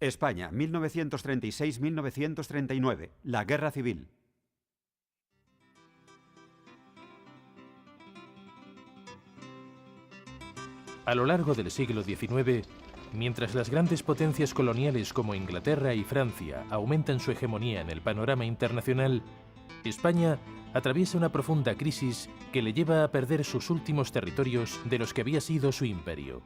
España, 1936-1939, la Guerra Civil. A lo largo del siglo XIX, mientras las grandes potencias coloniales como Inglaterra y Francia aumentan su hegemonía en el panorama internacional, España atraviesa una profunda crisis que le lleva a perder sus últimos territorios de los que había sido su imperio.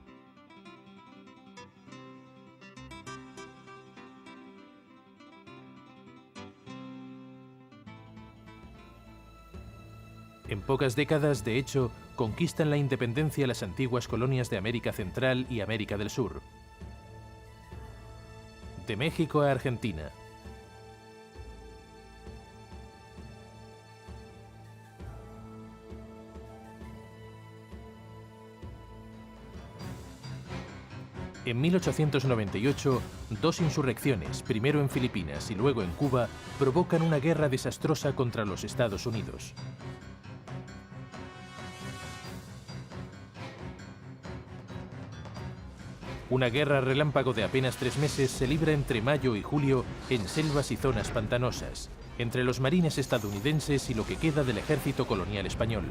En pocas décadas, de hecho, conquistan la independencia las antiguas colonias de América Central y América del Sur. De México a Argentina. En 1898, dos insurrecciones, primero en Filipinas y luego en Cuba, provocan una guerra desastrosa contra los Estados Unidos. Una guerra relámpago de apenas 3 meses se libra entre mayo y julio en selvas y zonas pantanosas, entre los marines estadounidenses y lo que queda del ejército colonial español.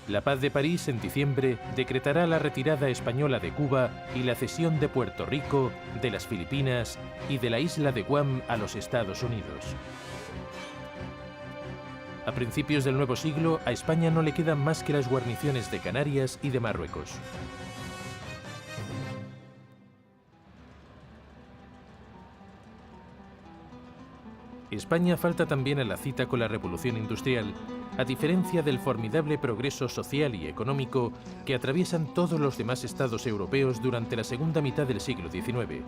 La Paz de París, en diciembre, decretará la retirada española de Cuba y la cesión de Puerto Rico, de las Filipinas y de la isla de Guam a los Estados Unidos. A principios del nuevo siglo, a España no le quedan más que las guarniciones de Canarias y de Marruecos. España falta también a la cita con la revolución industrial, a diferencia del formidable progreso social y económico que atraviesan todos los demás estados europeos durante la segunda mitad del siglo XIX.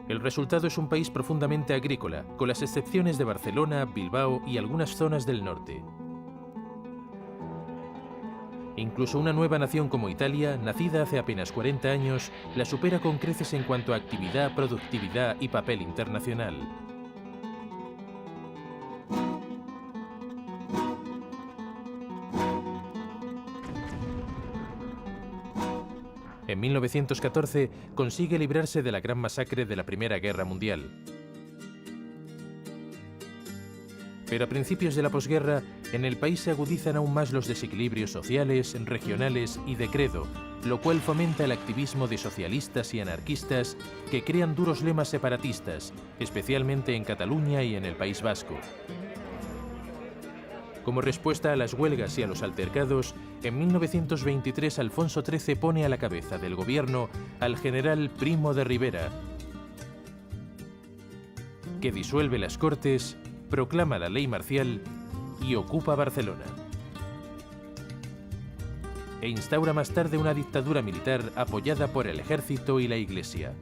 El resultado es un país profundamente agrícola, con las excepciones de Barcelona, Bilbao y algunas zonas del norte. Incluso una nueva nación como Italia, nacida hace apenas 40 años, la supera con creces en cuanto a actividad, productividad y papel internacional. En 1914 consigue librarse de la gran masacre de la Primera Guerra Mundial. Pero a principios de la posguerra, en el país se agudizan aún más los desequilibrios sociales, regionales y de credo, lo cual fomenta el activismo de socialistas y anarquistas que crean duros lemas separatistas, especialmente en Cataluña y en el País Vasco. Como respuesta a las huelgas y a los altercados, en 1923 Alfonso XIII pone a la cabeza del gobierno al general Primo de Rivera, que disuelve las Cortes, proclama la ley marcial y ocupa Barcelona. E instaura más tarde una dictadura militar apoyada por el ejército y la Iglesia.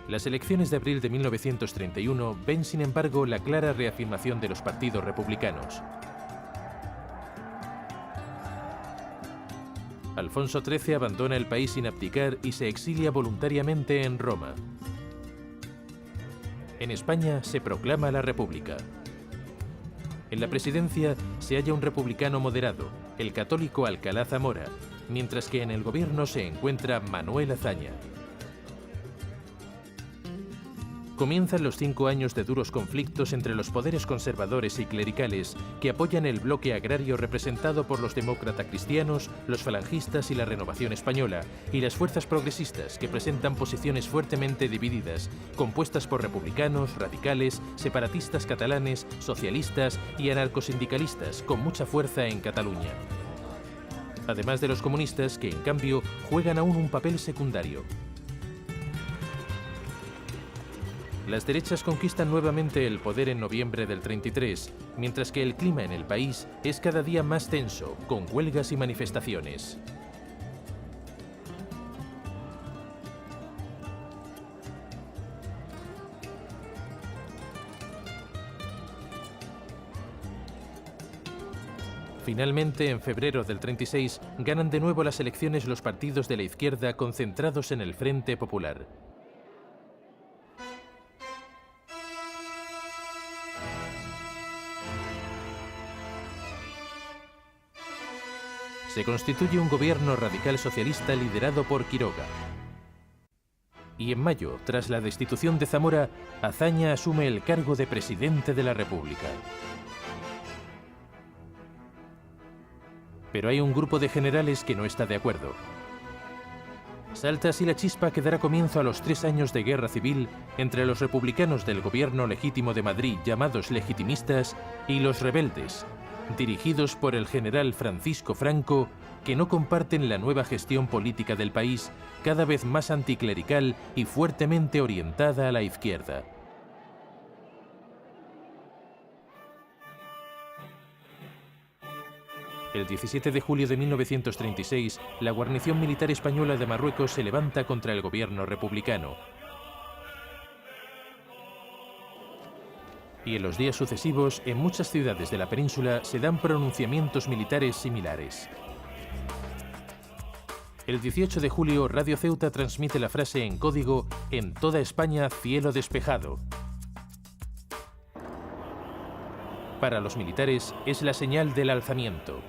Las elecciones de abril de 1931 ven, sin embargo, la clara reafirmación de los partidos republicanos. Alfonso XIII abandona el país sin abdicar y se exilia voluntariamente en Roma. En España se proclama la República. En la presidencia se halla un republicano moderado, el católico Alcalá Zamora, mientras que en el gobierno se encuentra Manuel Azaña. Comienzan los 5 años de duros conflictos entre los poderes conservadores y clericales que apoyan el bloque agrario representado por los demócratas cristianos, los falangistas y la Renovación Española, y las fuerzas progresistas que presentan posiciones fuertemente divididas, compuestas por republicanos, radicales, separatistas catalanes, socialistas y anarcosindicalistas con mucha fuerza en Cataluña. Además de los comunistas que, en cambio, juegan aún un papel secundario. Las derechas conquistan nuevamente el poder en noviembre del 33, mientras que el clima en el país es cada día más tenso, con huelgas y manifestaciones. Finalmente, en febrero del 36, ganan de nuevo las elecciones los partidos de la izquierda concentrados en el Frente Popular. Se constituye un gobierno radical socialista liderado por Quiroga. Y en mayo, tras la destitución de Zamora, Azaña asume el cargo de presidente de la República. Pero hay un grupo de generales que no está de acuerdo. Salta así la chispa que dará comienzo a los 3 años de guerra civil entre los republicanos del gobierno legítimo de Madrid, llamados legitimistas, y los rebeldes, dirigidos por el general Francisco Franco, que no comparten la nueva gestión política del país, cada vez más anticlerical y fuertemente orientada a la izquierda. El 17 de julio de 1936, la guarnición militar española de Marruecos se levanta contra el gobierno republicano. Y en los días sucesivos, en muchas ciudades de la península se dan pronunciamientos militares similares. El 18 de julio, Radio Ceuta transmite la frase en código: "En toda España, cielo despejado". Para los militares, es la señal del alzamiento.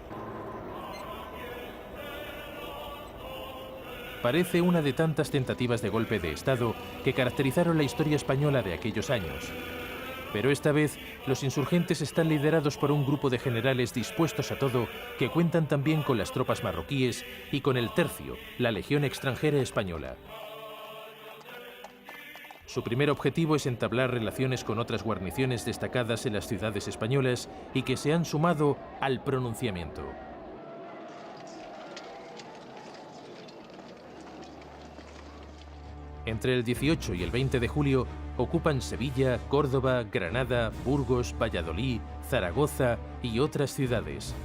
Parece una de tantas tentativas de golpe de Estado que caracterizaron la historia española de aquellos años. Pero esta vez, los insurgentes están liderados por un grupo de generales dispuestos a todo, que cuentan también con las tropas marroquíes y con el Tercio, la Legión extranjera española. Su primer objetivo es entablar relaciones con otras guarniciones destacadas en las ciudades españolas y que se han sumado al pronunciamiento. Entre el 18 y el 20 de julio ocupan Sevilla, Córdoba, Granada, Burgos, Valladolid, Zaragoza y otras ciudades.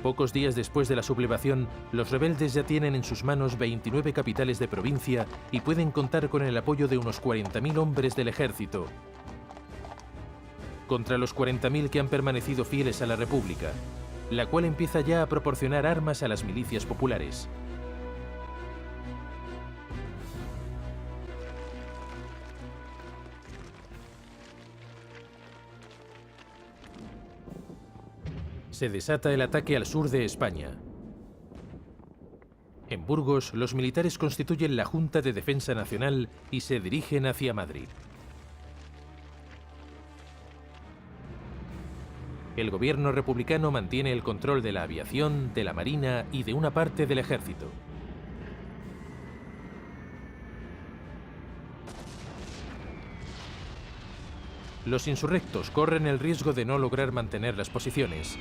Pocos días después de la sublevación, los rebeldes ya tienen en sus manos 29 capitales de provincia y pueden contar con el apoyo de unos 40.000 hombres del ejército, contra los 40.000 que han permanecido fieles a la República, la cual empieza ya a proporcionar armas a las milicias populares. Se desata el ataque al sur de España. En Burgos, los militares constituyen la Junta de Defensa Nacional y se dirigen hacia Madrid. El gobierno republicano mantiene el control de la aviación, de la marina y de una parte del ejército. Los insurrectos corren el riesgo de no lograr mantener las posiciones.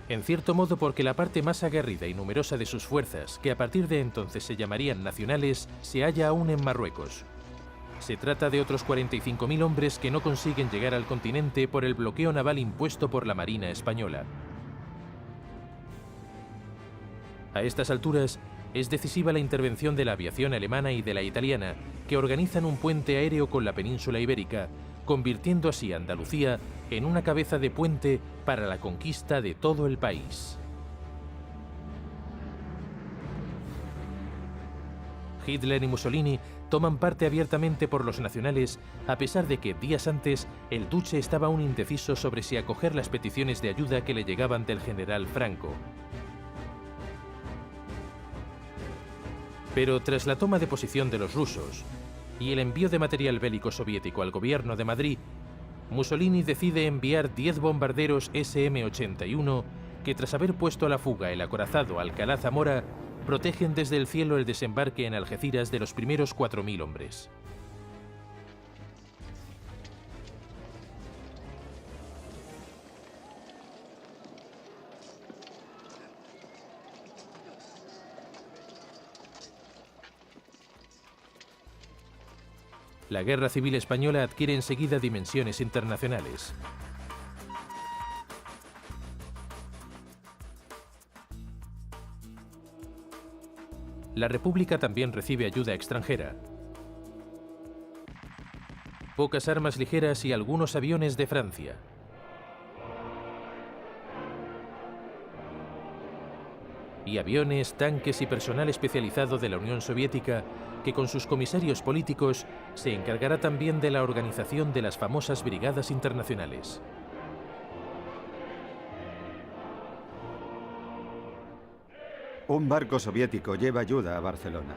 En cierto modo porque la parte más aguerrida y numerosa de sus fuerzas, que a partir de entonces se llamarían nacionales, se halla aún en Marruecos. Se trata de otros 45.000 hombres que no consiguen llegar al continente por el bloqueo naval impuesto por la Marina española. A estas alturas, es decisiva la intervención de la aviación alemana y de la italiana, que organizan un puente aéreo con la península ibérica, convirtiendo así a Andalucía en una cabeza de puente para la conquista de todo el país. Hitler y Mussolini toman parte abiertamente por los nacionales, a pesar de que días antes el duce estaba aún indeciso sobre si acoger las peticiones de ayuda que le llegaban del general Franco. Pero tras la toma de posición de los rusos y el envío de material bélico soviético al gobierno de Madrid, Mussolini decide enviar 10 bombarderos SM-81 que, tras haber puesto a la fuga el acorazado Alcalá Zamora, protegen desde el cielo el desembarque en Algeciras de los primeros 4.000 hombres. La Guerra Civil Española adquiere enseguida dimensiones internacionales. La República también recibe ayuda extranjera. pocas armas ligeras y algunos aviones de Francia. Y aviones, tanques y personal especializado de la Unión Soviética, que con sus comisarios políticos se encargará también de la organización de las famosas brigadas internacionales. Un barco soviético lleva ayuda a Barcelona.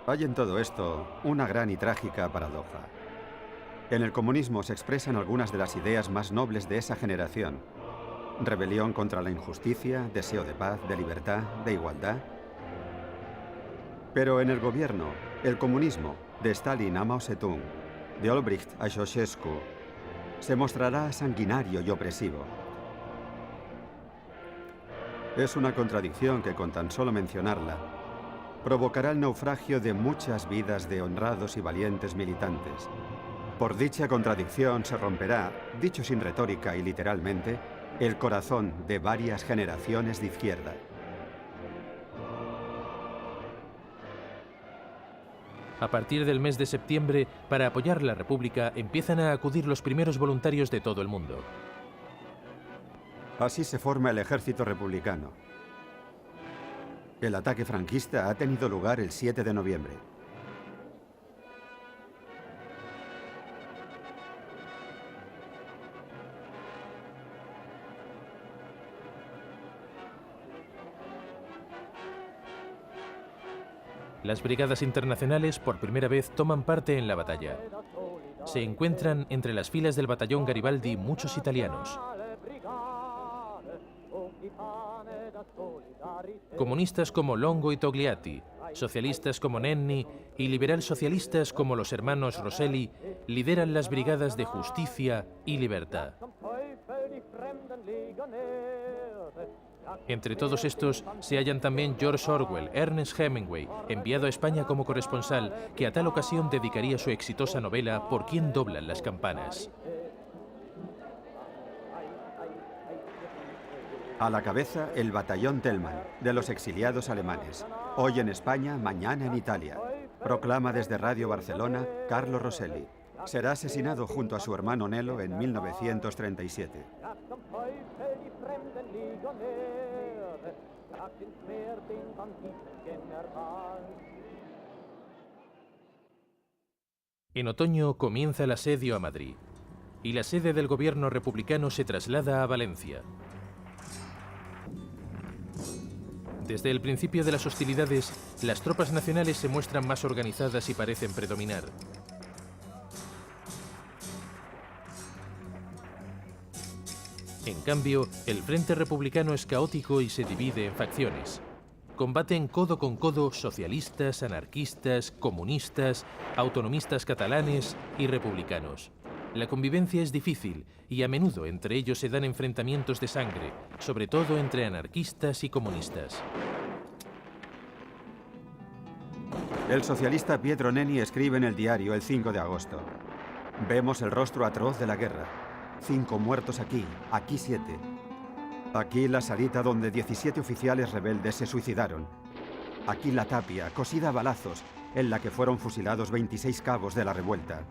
Hay en todo esto una gran y trágica paradoja. En el comunismo se expresan algunas de las ideas más nobles de esa generación. Rebelión contra la injusticia, deseo de paz, de libertad, de igualdad. Pero en el gobierno, el comunismo, de Stalin a Mao Zedong, de Olbricht a Ceausescu, se mostrará sanguinario y opresivo. Es una contradicción que, con tan solo mencionarla, provocará el naufragio de muchas vidas de honrados y valientes militantes. Por dicha contradicción se romperá, dicho sin retórica y literalmente, el corazón de varias generaciones de izquierda. A partir del mes de septiembre, para apoyar la República, empiezan a acudir los primeros voluntarios de todo el mundo. Así se forma el ejército republicano. El ataque franquista ha tenido lugar el 7 de noviembre. Las brigadas internacionales por primera vez toman parte en la batalla. Se encuentran entre las filas del batallón Garibaldi muchos italianos. Comunistas como Longo y Togliatti, socialistas como Nenni y liberal-socialistas como los hermanos Rosselli lideran las brigadas de Justicia y Libertad. Entre todos estos se hallan también George Orwell, Ernest Hemingway, enviado a España como corresponsal, que a tal ocasión dedicaría su exitosa novela ¿Por quién doblan las campanas? A la cabeza, el batallón Thälmann, de los exiliados alemanes. Hoy en España, mañana en Italia. Proclama desde Radio Barcelona Carlo Rosselli. Será asesinado junto a su hermano Nello en 1937. En otoño comienza el asedio a Madrid y la sede del gobierno republicano se traslada a Valencia. Desde el principio de las hostilidades, las tropas nacionales se muestran más organizadas y parecen predominar. En cambio, el Frente Republicano es caótico y se divide en facciones. Combaten codo con codo socialistas, anarquistas, comunistas, autonomistas catalanes y republicanos. La convivencia es difícil y a menudo entre ellos se dan enfrentamientos de sangre, sobre todo entre anarquistas y comunistas. El socialista Pietro Nenni escribe en el diario el 5 de agosto. Vemos el rostro atroz de la guerra. 5 muertos aquí, aquí 7. Aquí la salita donde 17 oficiales rebeldes se suicidaron. Aquí la tapia, cosida a balazos, en la que fueron fusilados 26 cabos de la revuelta.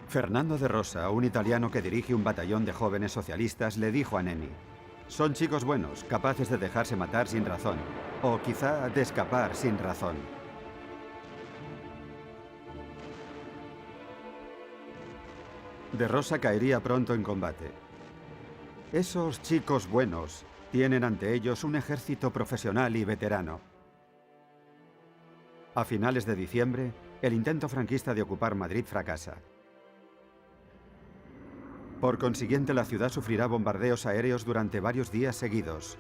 Fernando de Rosa, un italiano que dirige un batallón de jóvenes socialistas, le dijo a Nenni: son chicos buenos, capaces de dejarse matar sin razón, o quizá de escapar sin razón. De Rosa caería pronto en combate. Esos chicos buenos tienen ante ellos un ejército profesional y veterano. A finales de diciembre, el intento franquista de ocupar Madrid fracasa. Por consiguiente, la ciudad sufrirá bombardeos aéreos durante varios días seguidos.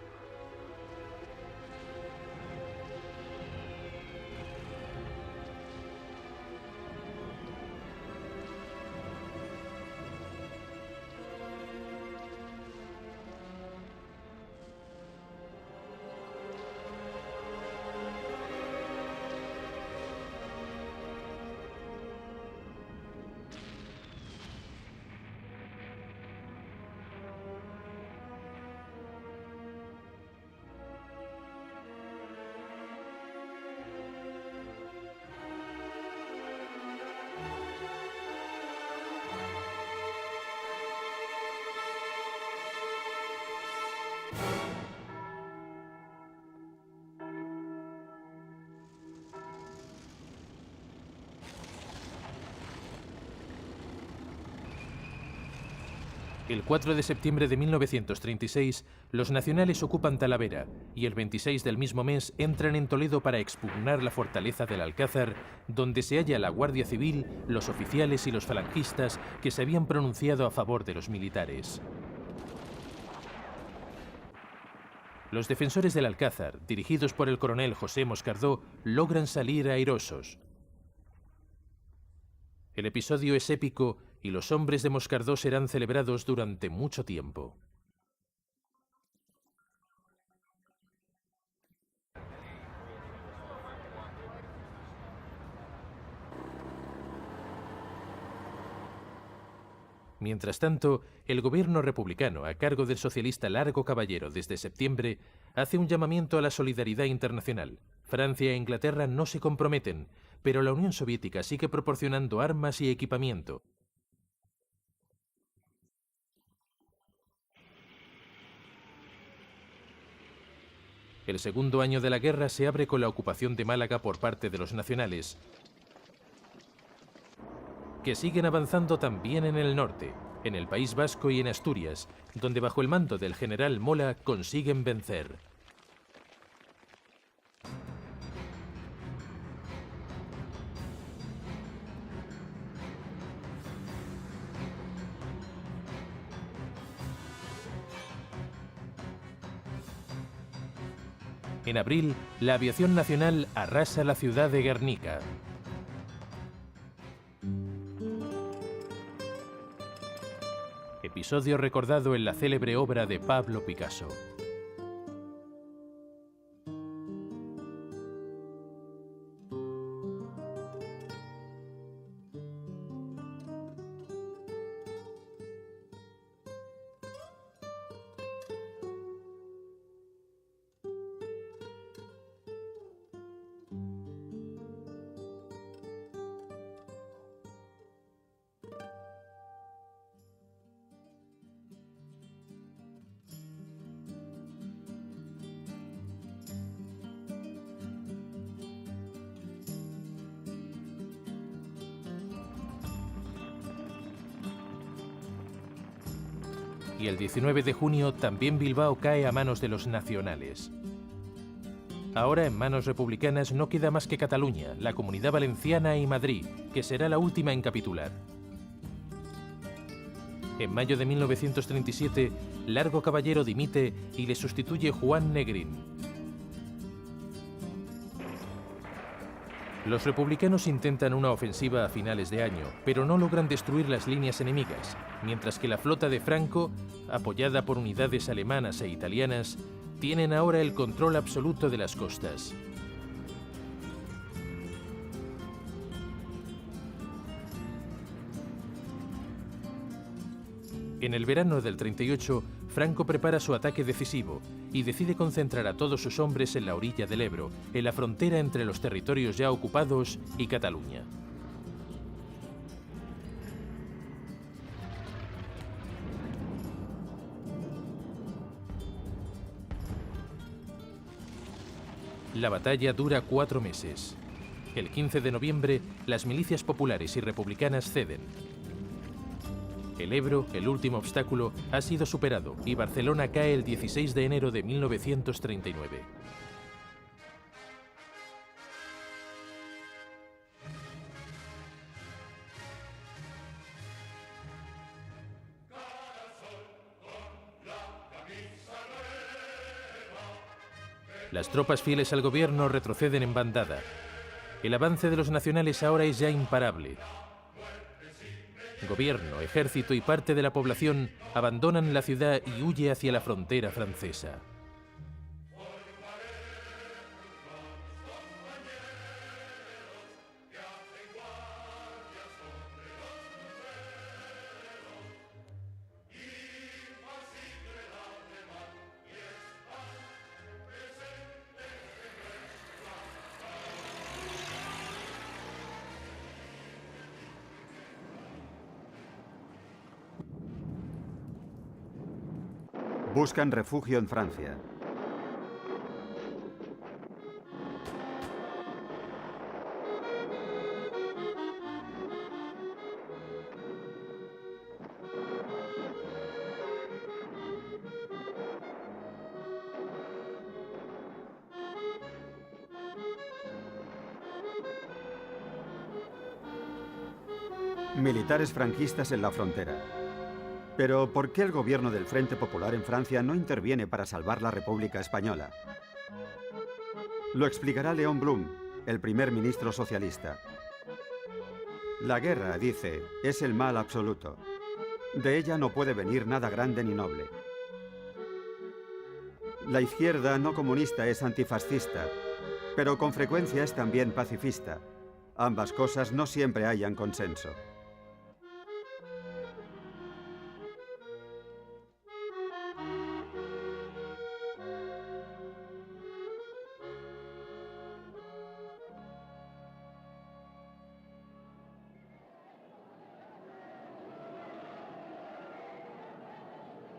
El 4 de septiembre de 1936, los nacionales ocupan Talavera y el 26 del mismo mes entran en Toledo para expugnar la fortaleza del Alcázar, donde se halla la Guardia Civil, los oficiales y los falangistas que se habían pronunciado a favor de los militares. Los defensores del Alcázar, dirigidos por el coronel José Moscardó, logran salir airosos. El episodio es épico y los hombres de Moscardó serán celebrados durante mucho tiempo. Mientras tanto, el gobierno republicano, a cargo del socialista Largo Caballero desde septiembre, hace un llamamiento a la solidaridad internacional. Francia e Inglaterra no se comprometen, pero la Unión Soviética sigue proporcionando armas y equipamiento. El segundo año de la guerra se abre con la ocupación de Málaga por parte de los nacionales, que siguen avanzando también en el norte, en el País Vasco y en Asturias, donde bajo el mando del general Mola consiguen vencer. En abril, la aviación nacional arrasa la ciudad de Guernica. Episodio recordado en la célebre obra de Pablo Picasso. Y el 19 de junio también Bilbao cae a manos de los nacionales. Ahora en manos republicanas no queda más que Cataluña, la Comunidad Valenciana y Madrid, que será la última en capitular. En mayo de 1937, Largo Caballero dimite y le sustituye Juan Negrín. Los republicanos intentan una ofensiva a finales de año, pero no logran destruir las líneas enemigas, mientras que la flota de Franco, apoyada por unidades alemanas e italianas, tienen ahora el control absoluto de las costas. En el verano del 38, Franco prepara su ataque decisivo y decide concentrar a todos sus hombres en la orilla del Ebro, en la frontera entre los territorios ya ocupados y Cataluña. La batalla dura 4 meses. El 15 de noviembre, las milicias populares y republicanas ceden. El Ebro, el último obstáculo, ha sido superado y Barcelona cae el 16 de enero de 1939. Las tropas fieles al gobierno retroceden en bandada. El avance de los nacionales ahora es ya imparable. Gobierno, ejército y parte de la población abandonan la ciudad y huye hacia la frontera francesa. Buscan refugio en Francia. Militares franquistas en la frontera. Pero, ¿por qué el gobierno del Frente Popular en Francia no interviene para salvar la República Española? Lo explicará Léon Blum, el primer ministro socialista. La guerra, dice, es el mal absoluto. De ella no puede venir nada grande ni noble. La izquierda no comunista es antifascista, pero con frecuencia es también pacifista. Ambas cosas no siempre hallan consenso.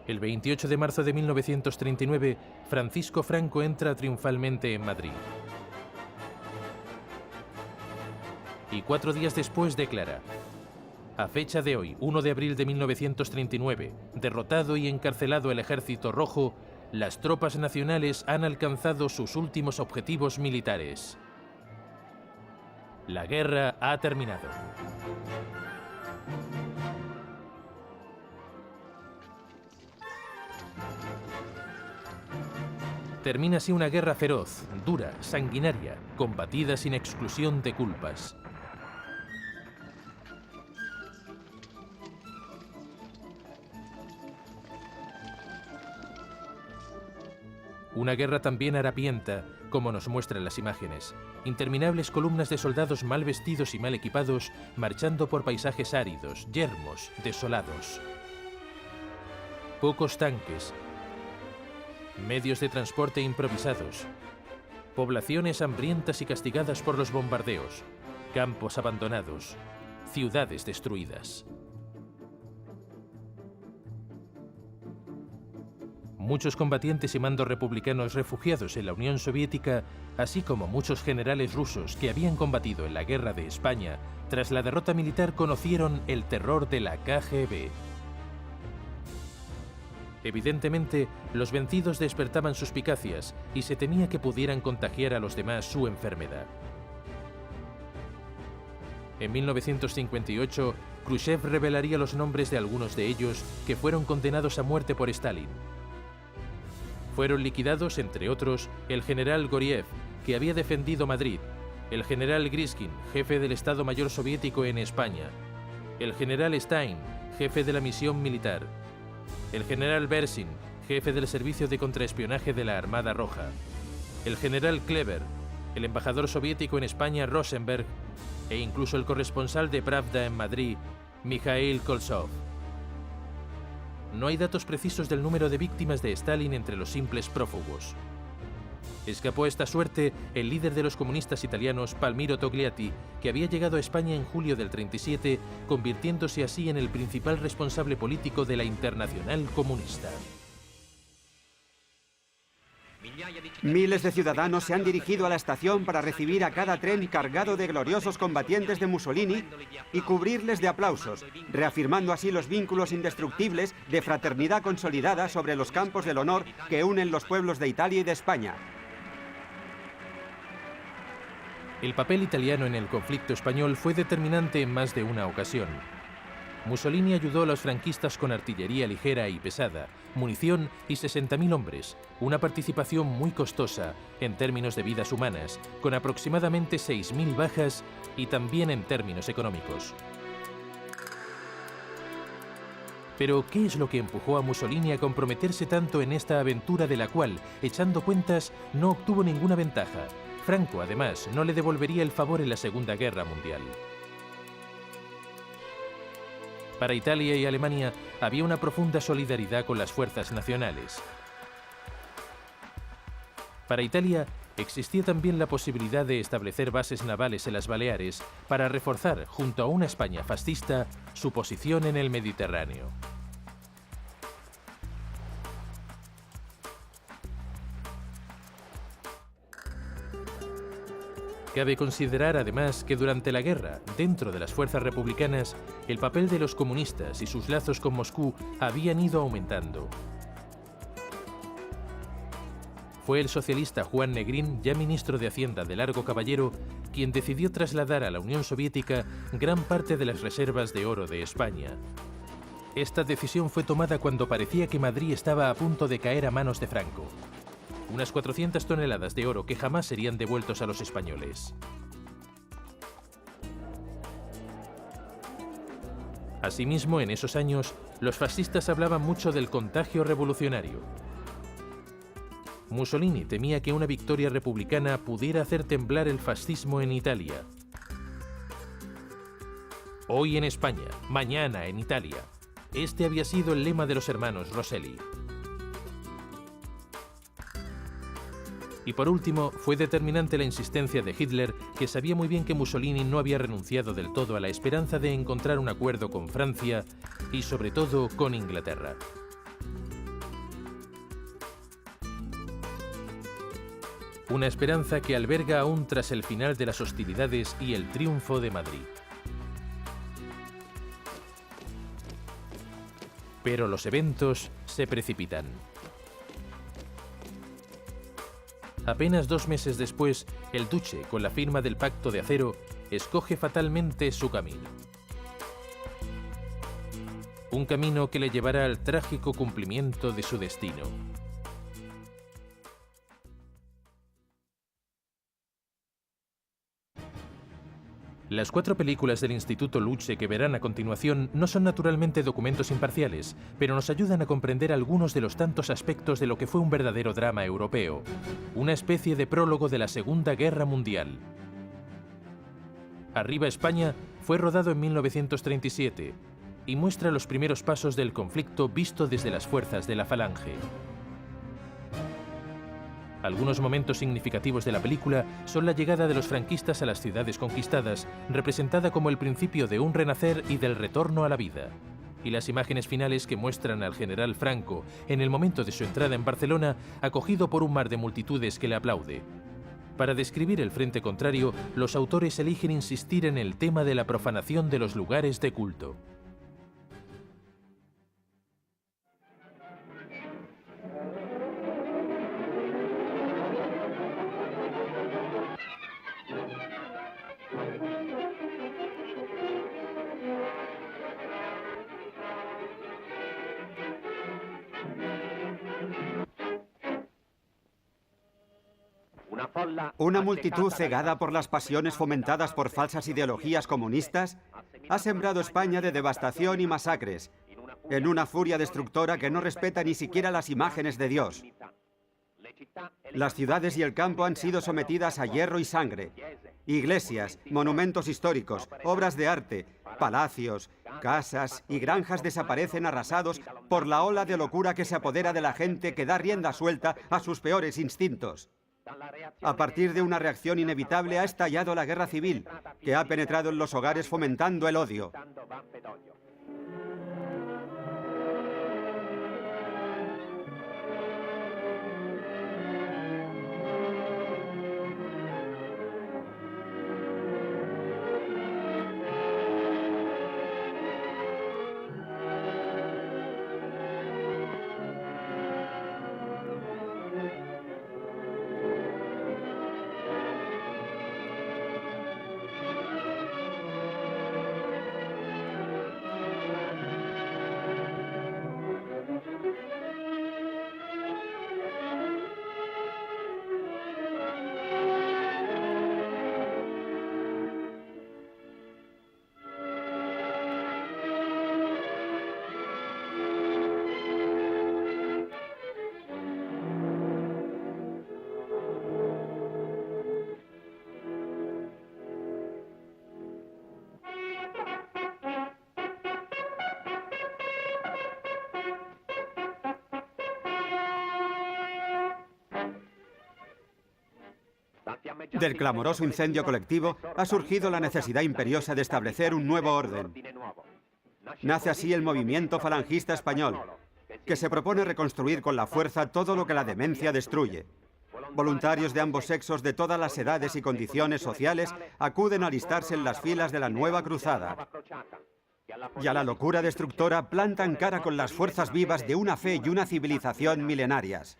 El 28 de marzo de 1939, Francisco Franco entra triunfalmente en Madrid. Y 4 días después declara: a fecha de hoy, 1 de abril de 1939, derrotado y encarcelado el Ejército Rojo, las tropas nacionales han alcanzado sus últimos objetivos militares. La guerra ha terminado. Termina así una guerra feroz, dura, sanguinaria, combatida sin exclusión de culpas. Una guerra también harapienta, como nos muestran las imágenes. Interminables columnas de soldados mal vestidos y mal equipados marchando por paisajes áridos, yermos, desolados. Pocos tanques, medios de transporte improvisados, poblaciones hambrientas y castigadas por los bombardeos, campos abandonados, ciudades destruidas. Muchos combatientes y mandos republicanos refugiados en la Unión Soviética, así como muchos generales rusos que habían combatido en la Guerra de España, tras la derrota militar conocieron el terror de la KGB. Evidentemente, los vencidos despertaban suspicacias y se temía que pudieran contagiar a los demás su enfermedad. En 1958, Khrushchev revelaría los nombres de algunos de ellos que fueron condenados a muerte por Stalin. Fueron liquidados, entre otros, el general Goriev, que había defendido Madrid, el general Griskin, jefe del Estado Mayor soviético en España, el general Stein, jefe de la misión militar, el general Bersin, jefe del servicio de contraespionaje de la Armada Roja, el general Kleber, el embajador soviético en España Rosenberg e incluso el corresponsal de Pravda en Madrid, Mikhail Koltsov. No hay datos precisos del número de víctimas de Stalin entre los simples prófugos. Escapó a esta suerte el líder de los comunistas italianos, Palmiro Togliatti, que había llegado a España en julio del 37, convirtiéndose así en el principal responsable político de la Internacional Comunista. Miles de ciudadanos se han dirigido a la estación para recibir a cada tren cargado de gloriosos combatientes de Mussolini y cubrirles de aplausos, reafirmando así los vínculos indestructibles de fraternidad consolidada sobre los campos del honor que unen los pueblos de Italia y de España. El papel italiano en el conflicto español fue determinante en más de una ocasión. Mussolini ayudó a los franquistas con artillería ligera y pesada, munición y 60.000 hombres, una participación muy costosa en términos de vidas humanas, con aproximadamente 6.000 bajas y también en términos económicos. Pero, ¿qué es lo que empujó a Mussolini a comprometerse tanto en esta aventura de la cual, echando cuentas, no obtuvo ninguna ventaja? Franco, además, no le devolvería el favor en la Segunda Guerra Mundial. Para Italia y Alemania había una profunda solidaridad con las fuerzas nacionales. Para Italia existía también la posibilidad de establecer bases navales en las Baleares para reforzar, junto a una España fascista, su posición en el Mediterráneo. Cabe considerar además que durante la guerra, dentro de las fuerzas republicanas, el papel de los comunistas y sus lazos con Moscú habían ido aumentando. Fue el socialista Juan Negrín, ya ministro de Hacienda de Largo Caballero, quien decidió trasladar a la Unión Soviética gran parte de las reservas de oro de España. Esta decisión fue tomada cuando parecía que Madrid estaba a punto de caer a manos de Franco. Unas 400 toneladas de oro que jamás serían devueltos a los españoles. Asimismo, en esos años, los fascistas hablaban mucho del contagio revolucionario. Mussolini temía que una victoria republicana pudiera hacer temblar el fascismo en Italia. Hoy en España, mañana en Italia. Este había sido el lema de los hermanos Rosselli. Y por último, fue determinante la insistencia de Hitler, que sabía muy bien que Mussolini no había renunciado del todo a la esperanza de encontrar un acuerdo con Francia y sobre todo con Inglaterra. Una esperanza que alberga aún tras el final de las hostilidades y el triunfo de Madrid. Pero los eventos se precipitan. Apenas 2 meses después, el duce, con la firma del Pacto de Acero, escoge fatalmente su camino. Un camino que le llevará al trágico cumplimiento de su destino. Las 4 películas del Instituto Lutze que verán a continuación no son naturalmente documentos imparciales, pero nos ayudan a comprender algunos de los tantos aspectos de lo que fue un verdadero drama europeo, una especie de prólogo de la Segunda Guerra Mundial. Arriba España fue rodado en 1937 y muestra los primeros pasos del conflicto visto desde las fuerzas de la Falange. Algunos momentos significativos de la película son la llegada de los franquistas a las ciudades conquistadas, representada como el principio de un renacer y del retorno a la vida, y las imágenes finales que muestran al general Franco, en el momento de su entrada en Barcelona, acogido por un mar de multitudes que le aplaude. Para describir el frente contrario, los autores eligen insistir en el tema de la profanación de los lugares de culto. Una multitud cegada por las pasiones fomentadas por falsas ideologías comunistas ha sembrado España de devastación y masacres, en una furia destructora que no respeta ni siquiera las imágenes de Dios. Las ciudades y el campo han sido sometidas a hierro y sangre. Iglesias, monumentos históricos, obras de arte, palacios, casas y granjas desaparecen arrasados por la ola de locura que se apodera de la gente que da rienda suelta a sus peores instintos. A partir de una reacción inevitable ha estallado la guerra civil, que ha penetrado en los hogares fomentando el odio. Del clamoroso incendio colectivo ha surgido la necesidad imperiosa de establecer un nuevo orden. Nace así el movimiento falangista español, que se propone reconstruir con la fuerza todo lo que la demencia destruye. Voluntarios de ambos sexos, de todas las edades y condiciones sociales, acuden a alistarse en las filas de la nueva cruzada. Y a la locura destructora plantan cara con las fuerzas vivas de una fe y una civilización milenarias.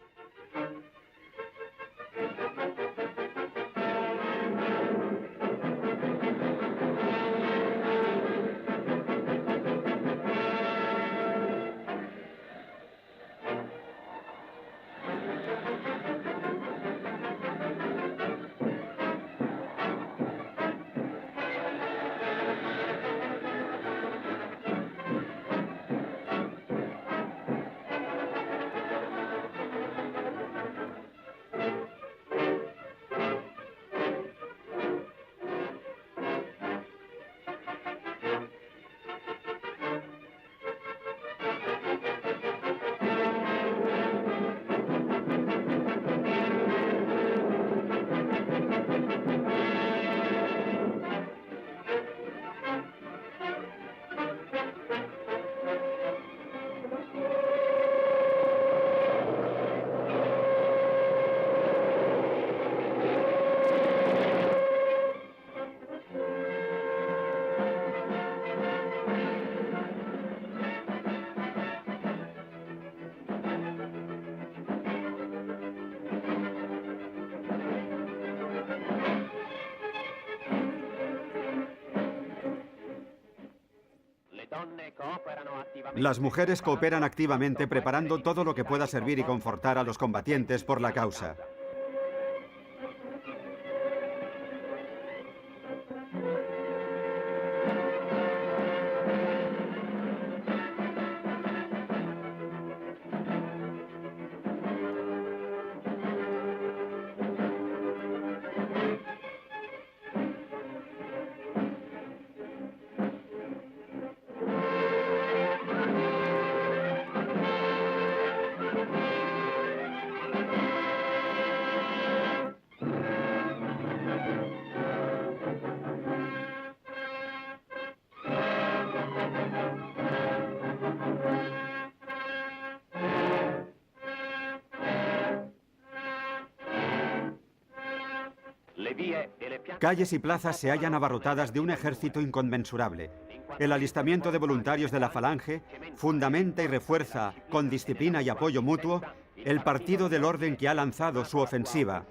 Las mujeres cooperan activamente preparando todo lo que pueda servir y confortar a los combatientes por la causa. Calles y plazas se hallan abarrotadas de un ejército inconmensurable. El alistamiento de voluntarios de la Falange fundamenta y refuerza, con disciplina y apoyo mutuo, el partido del orden que ha lanzado su ofensiva.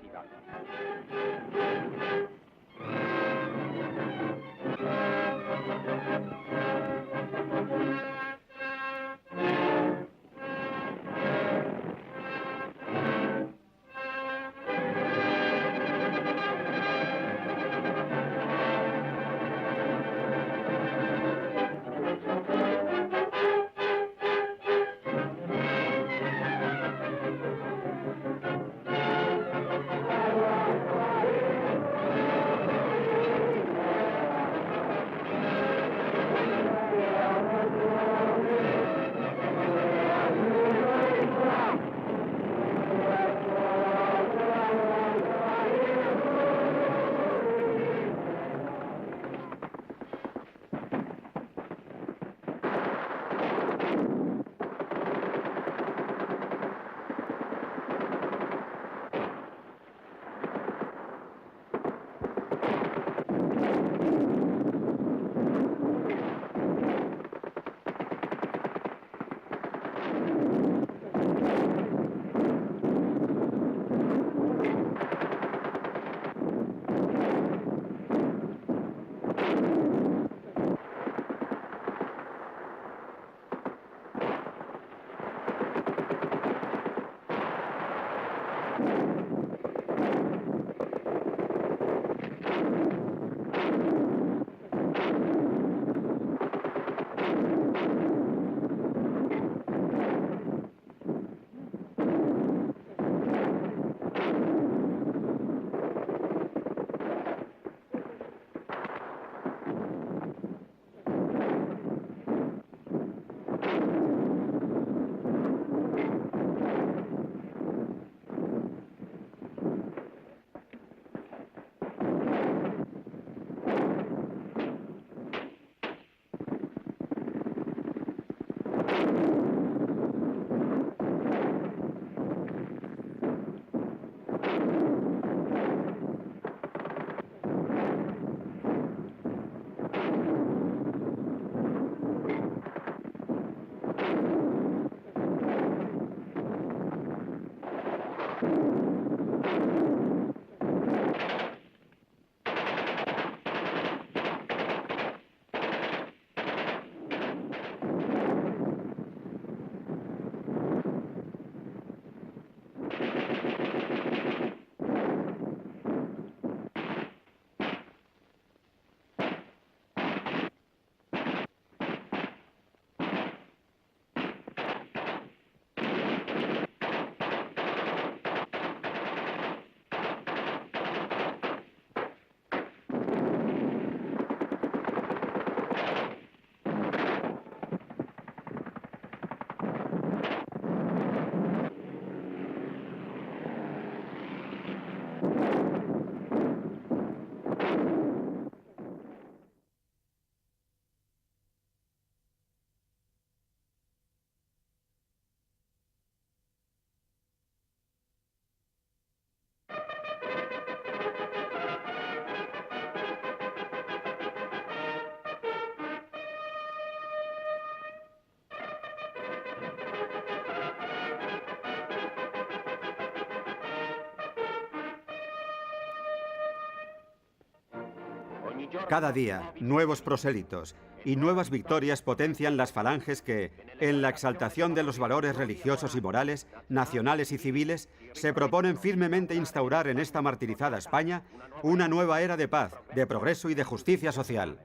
Cada día, nuevos prosélitos y nuevas victorias potencian las falanges que, en la exaltación de los valores religiosos y morales, nacionales y civiles, se proponen firmemente instaurar en esta martirizada España una nueva era de paz, de progreso y de justicia social.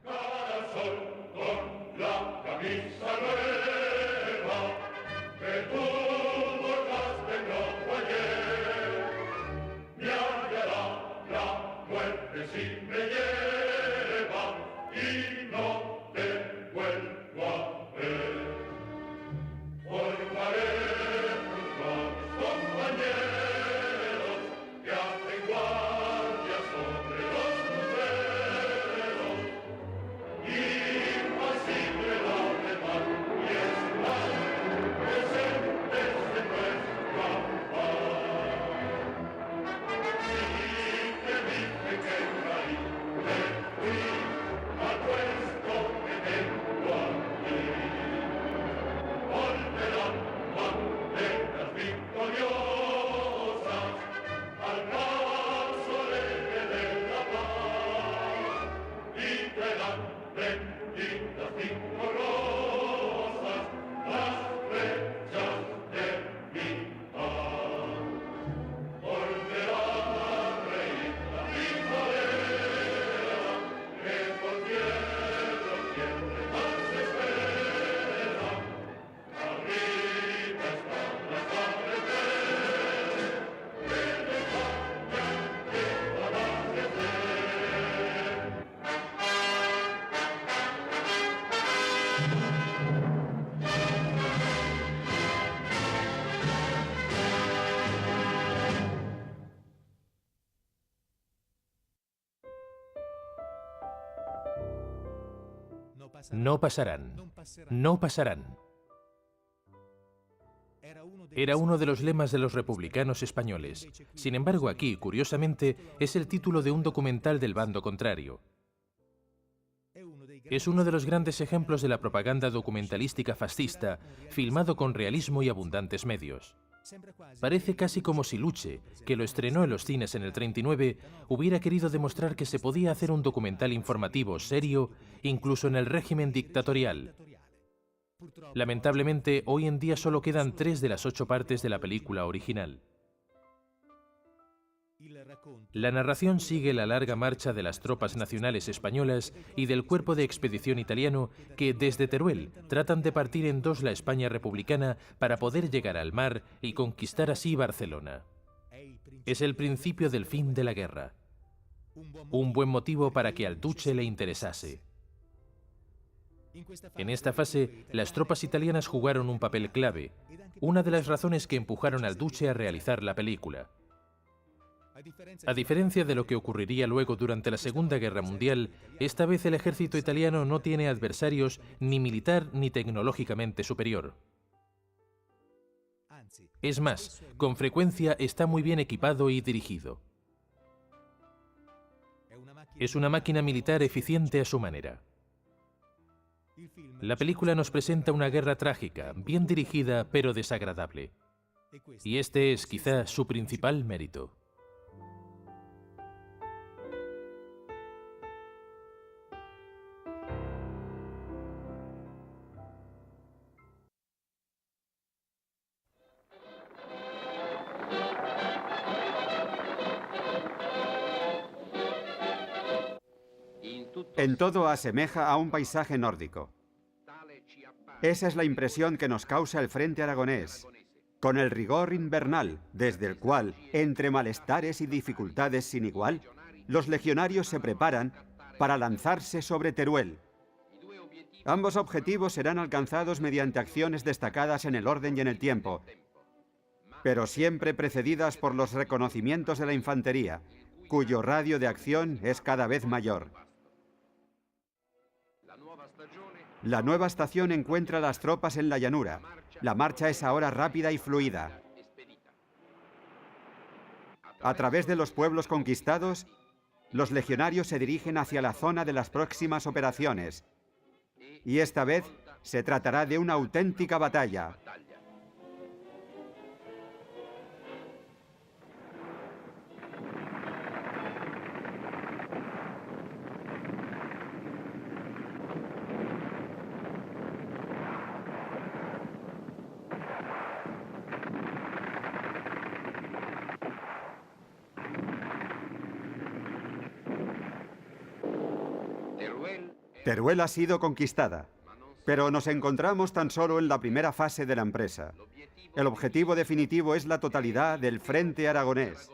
No pasarán. No pasarán. Era uno de los lemas de los republicanos españoles. Sin embargo, aquí, curiosamente, es el título de un documental del bando contrario. Es uno de los grandes ejemplos de la propaganda documentalística fascista, filmado con realismo y abundantes medios. Parece casi como si Luce, que lo estrenó en los cines en el 39, hubiera querido demostrar que se podía hacer un documental informativo serio, incluso en el régimen dictatorial. Lamentablemente, hoy en día solo quedan 3 de las 8 partes de la película original. La narración sigue la larga marcha de las tropas nacionales españolas y del cuerpo de expedición italiano que, desde Teruel, tratan de partir en dos la España republicana para poder llegar al mar y conquistar así Barcelona. Es el principio del fin de la guerra. Un buen motivo para que al Duce le interesase. En esta fase, las tropas italianas jugaron un papel clave, una de las razones que empujaron al Duce a realizar la película. A diferencia de lo que ocurriría luego durante la Segunda Guerra Mundial, esta vez el ejército italiano no tiene adversarios ni militar ni tecnológicamente superior. Es más, con frecuencia está muy bien equipado y dirigido. Es una máquina militar eficiente a su manera. La película nos presenta una guerra trágica, bien dirigida pero desagradable. Y este es quizá su principal mérito. En todo asemeja a un paisaje nórdico. Esa es la impresión que nos causa el frente aragonés, con el rigor invernal, desde el cual, entre malestares y dificultades sin igual, los legionarios se preparan para lanzarse sobre Teruel. Ambos objetivos serán alcanzados mediante acciones destacadas en el orden y en el tiempo, pero siempre precedidas por los reconocimientos de la infantería, cuyo radio de acción es cada vez mayor. La nueva estación encuentra a las tropas en la llanura. La marcha es ahora rápida y fluida. A través de los pueblos conquistados, los legionarios se dirigen hacia la zona de las próximas operaciones. Y esta vez se tratará de una auténtica batalla. Teruel ha sido conquistada, pero nos encontramos tan solo en la primera fase de la empresa. El objetivo definitivo es la totalidad del frente aragonés.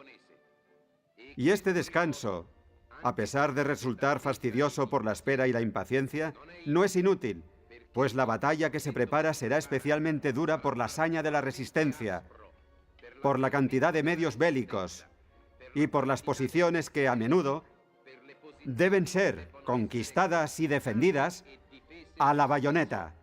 Y este descanso, a pesar de resultar fastidioso por la espera y la impaciencia, no es inútil, pues la batalla que se prepara será especialmente dura por la saña de la resistencia, por la cantidad de medios bélicos y por las posiciones que, a menudo, deben ser conquistadas y defendidas a la bayoneta.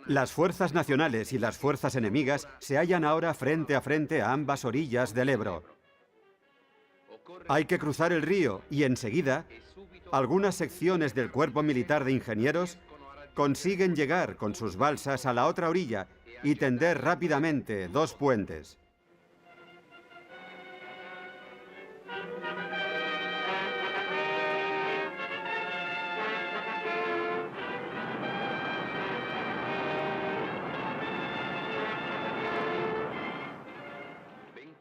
Las fuerzas nacionales y las fuerzas enemigas se hallan ahora frente a frente a ambas orillas del Ebro. Hay que cruzar el río y enseguida, algunas secciones del Cuerpo Militar de Ingenieros consiguen llegar con sus balsas a la otra orilla y tender rápidamente dos puentes.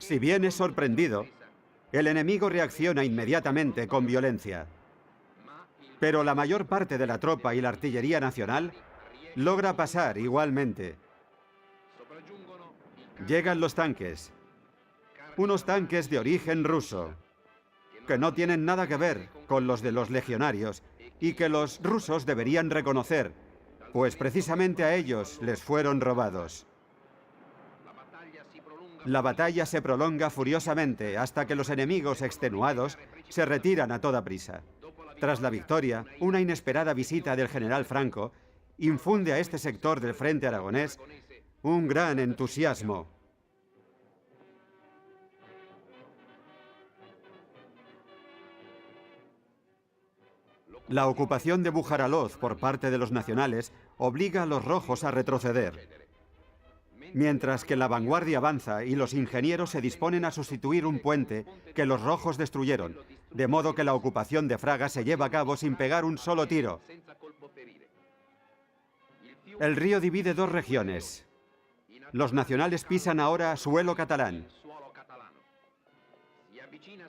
Si bien es sorprendido, el enemigo reacciona inmediatamente con violencia. Pero la mayor parte de la tropa y la artillería nacional logra pasar igualmente. Llegan los tanques, unos tanques de origen ruso, que no tienen nada que ver con los de los legionarios y que los rusos deberían reconocer, pues precisamente a ellos les fueron robados. La batalla se prolonga furiosamente hasta que los enemigos extenuados se retiran a toda prisa. Tras la victoria, una inesperada visita del general Franco infunde a este sector del frente aragonés un gran entusiasmo. La ocupación de Bujaraloz por parte de los nacionales obliga a los rojos a retroceder. Mientras que la vanguardia avanza y los ingenieros se disponen a sustituir un puente que los rojos destruyeron, de modo que la ocupación de Fraga se lleva a cabo sin pegar un solo tiro. El río divide dos regiones. Los nacionales pisan ahora suelo catalán.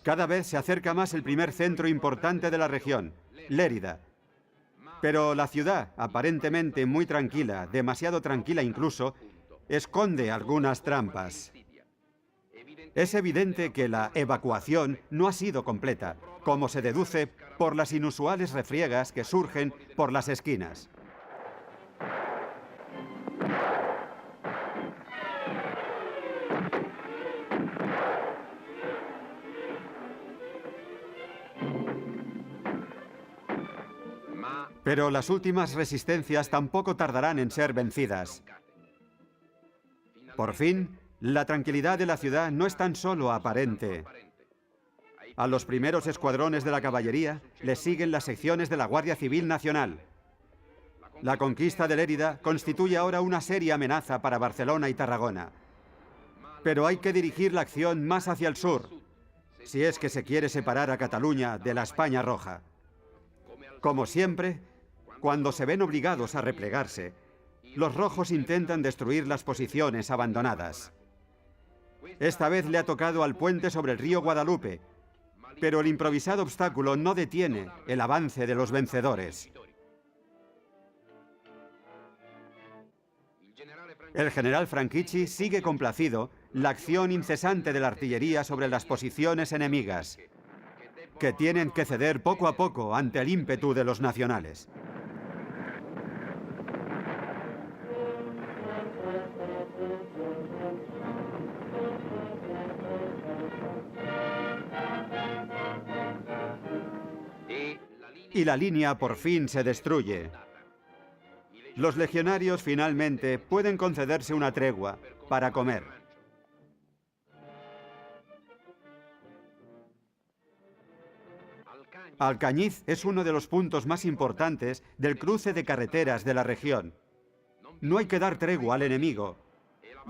Cada vez se acerca más el primer centro importante de la región, Lérida. Pero la ciudad, aparentemente muy tranquila, demasiado tranquila incluso, esconde algunas trampas. Es evidente que la evacuación no ha sido completa, como se deduce por las inusuales refriegas que surgen por las esquinas. Pero las últimas resistencias tampoco tardarán en ser vencidas. Por fin, la tranquilidad de la ciudad no es tan solo aparente. A los primeros escuadrones de la caballería les siguen las secciones de la Guardia Civil Nacional. La conquista de Lérida constituye ahora una seria amenaza para Barcelona y Tarragona. Pero hay que dirigir la acción más hacia el sur, si es que se quiere separar a Cataluña de la España roja. Como siempre, cuando se ven obligados a replegarse, los rojos intentan destruir las posiciones abandonadas. Esta vez le ha tocado al puente sobre el río Guadalupe, pero el improvisado obstáculo no detiene el avance de los vencedores. El general Franchici sigue complacido la acción incesante de la artillería sobre las posiciones enemigas, que tienen que ceder poco a poco ante el ímpetu de los nacionales. Y la línea por fin se destruye. Los legionarios finalmente pueden concederse una tregua para comer. Alcañiz es uno de los puntos más importantes del cruce de carreteras de la región. No hay que dar tregua al enemigo,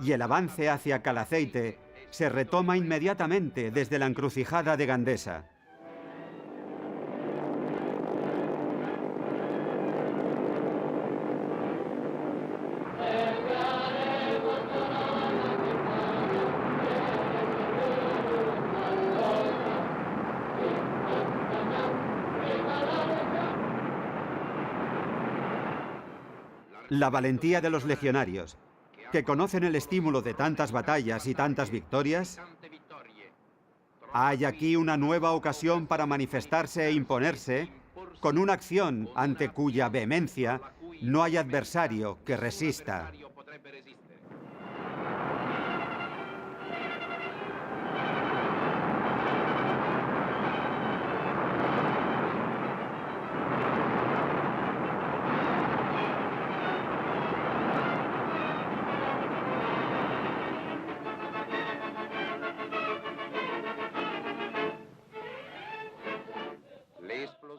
y el avance hacia Calaceite se retoma inmediatamente desde la encrucijada de Gandesa. La valentía de los legionarios, que conocen el estímulo de tantas batallas y tantas victorias. Hay aquí una nueva ocasión para manifestarse e imponerse con una acción ante cuya vehemencia no hay adversario que resista.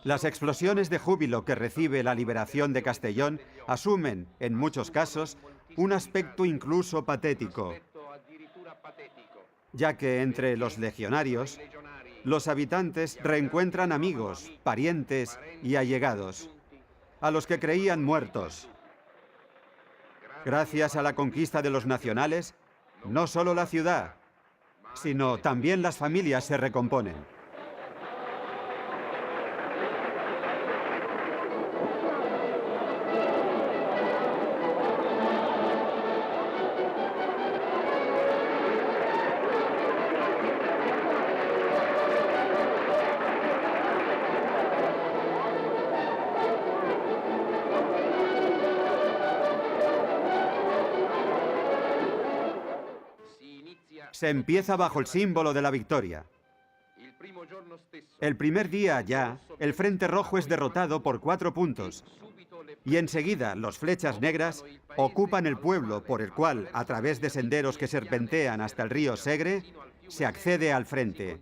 Las explosiones de júbilo que recibe la liberación de Castellón asumen, en muchos casos, un aspecto incluso patético, ya que entre los legionarios, los habitantes reencuentran amigos, parientes y allegados, a los que creían muertos. Gracias a la conquista de los nacionales, no solo la ciudad, sino también las familias se recomponen. Se empieza bajo el símbolo de la victoria. El primer día ya, el Frente Rojo es derrotado por 4 puntos. Y enseguida los Flechas Negras ocupan el pueblo por el cual, a través de senderos que serpentean hasta el río Segre, se accede al frente.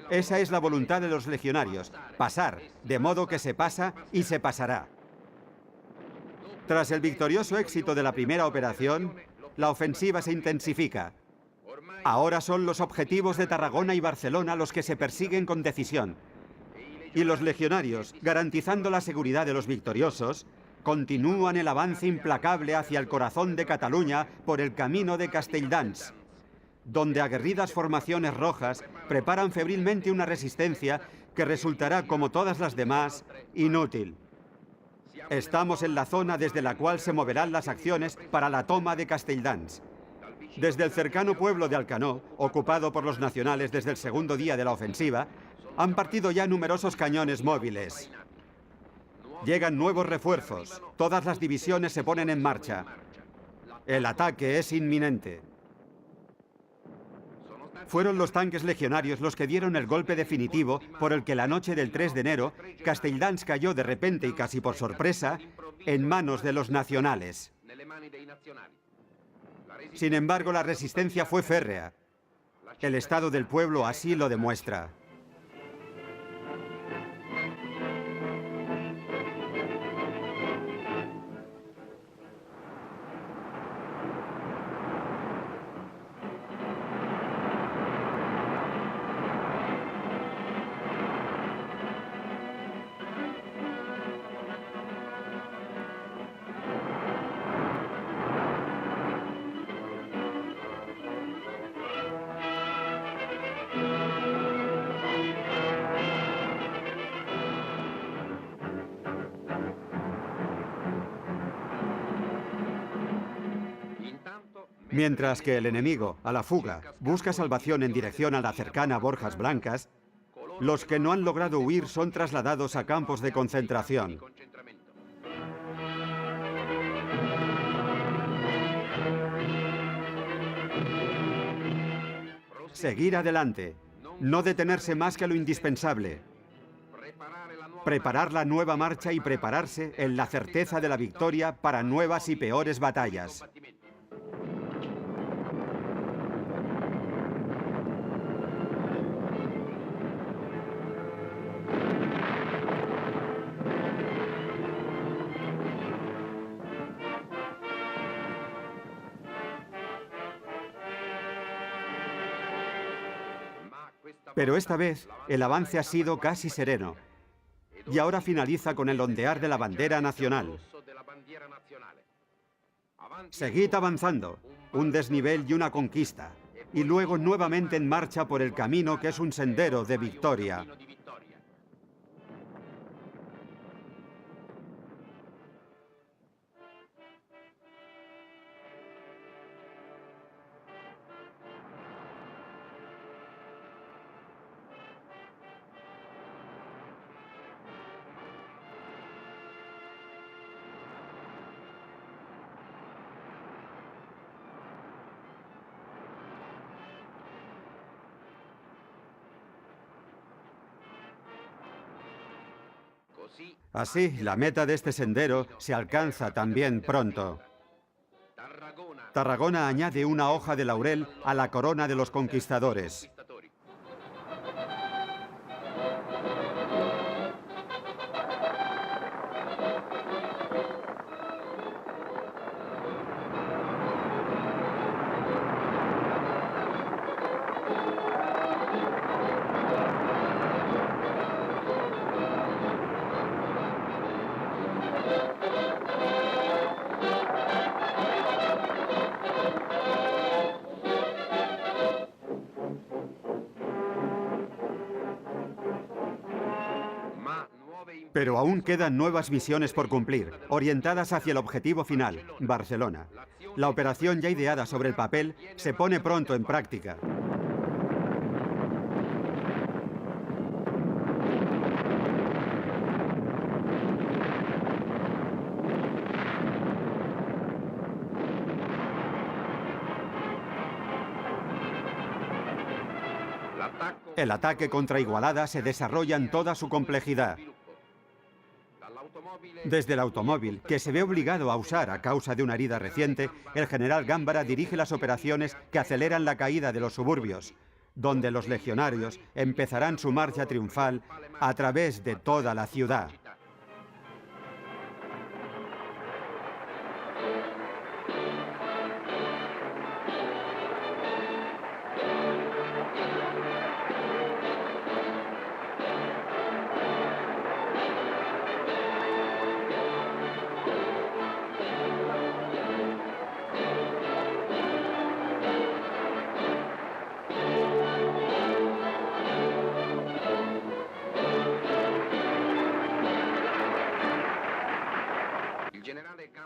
Esa es la voluntad de los legionarios, pasar, de modo que se pasa y se pasará. Tras el victorioso éxito de la primera operación, la ofensiva se intensifica. Ahora son los objetivos de Tarragona y Barcelona los que se persiguen con decisión. Y los legionarios, garantizando la seguridad de los victoriosos, continúan el avance implacable hacia el corazón de Cataluña por el camino de Castelldans, donde aguerridas formaciones rojas preparan febrilmente una resistencia que resultará, como todas las demás, inútil. Estamos en la zona desde la cual se moverán las acciones para la toma de Castelldans. Desde el cercano pueblo de Alcanó, ocupado por los nacionales desde el segundo día de la ofensiva, han partido ya numerosos cañones móviles. Llegan nuevos refuerzos, todas las divisiones se ponen en marcha. El ataque es inminente. Fueron los tanques legionarios los que dieron el golpe definitivo por el que la noche del 3 de enero Castelldans cayó de repente y casi por sorpresa en manos de los nacionales. Sin embargo, la resistencia fue férrea. El estado del pueblo así lo demuestra. Mientras que el enemigo, a la fuga, busca salvación en dirección a la cercana Borjas Blancas, los que no han logrado huir son trasladados a campos de concentración. Seguir adelante, no detenerse más que lo indispensable. Preparar la nueva marcha y prepararse en la certeza de la victoria para nuevas y peores batallas. Pero esta vez el avance ha sido casi sereno y ahora finaliza con el ondear de la bandera nacional. Seguid avanzando, un desnivel y una conquista, y luego nuevamente en marcha por el camino que es un sendero de victoria. Así, la meta de este sendero se alcanza también pronto. Tarragona añade una hoja de laurel a la corona de los conquistadores. Pero aún quedan nuevas misiones por cumplir, orientadas hacia el objetivo final, Barcelona. La operación ya ideada sobre el papel se pone pronto en práctica. El ataque contra Igualada se desarrolla en toda su complejidad. Desde el automóvil, que se ve obligado a usar a causa de una herida reciente, el general Gámbara dirige las operaciones que aceleran la caída de los suburbios, donde los legionarios empezarán su marcha triunfal a través de toda la ciudad.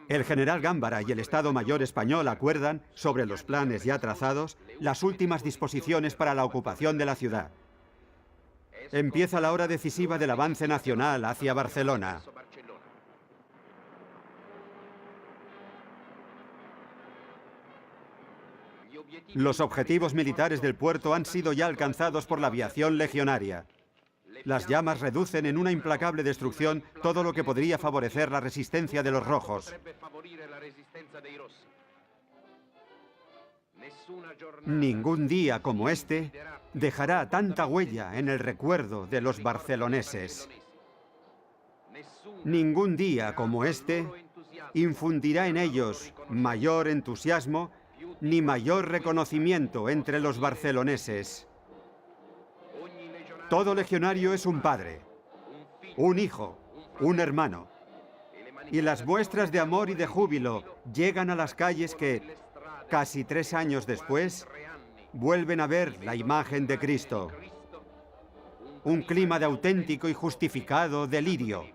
El general Gámbara y el Estado Mayor español acuerdan, sobre los planes ya trazados, las últimas disposiciones para la ocupación de la ciudad. Empieza la hora decisiva del avance nacional hacia Barcelona. Los objetivos militares del puerto han sido ya alcanzados por la aviación legionaria. Las llamas reducen en una implacable destrucción todo lo que podría favorecer la resistencia de los rojos. Ningún día como este dejará tanta huella en el recuerdo de los barceloneses. Ningún día como este infundirá en ellos mayor entusiasmo ni mayor reconocimiento entre los barceloneses. Todo legionario es un padre, un hijo, un hermano. Y las muestras de amor y de júbilo llegan a las calles que, casi 3 años después, vuelven a ver la imagen de Cristo. Un clima de auténtico y justificado delirio.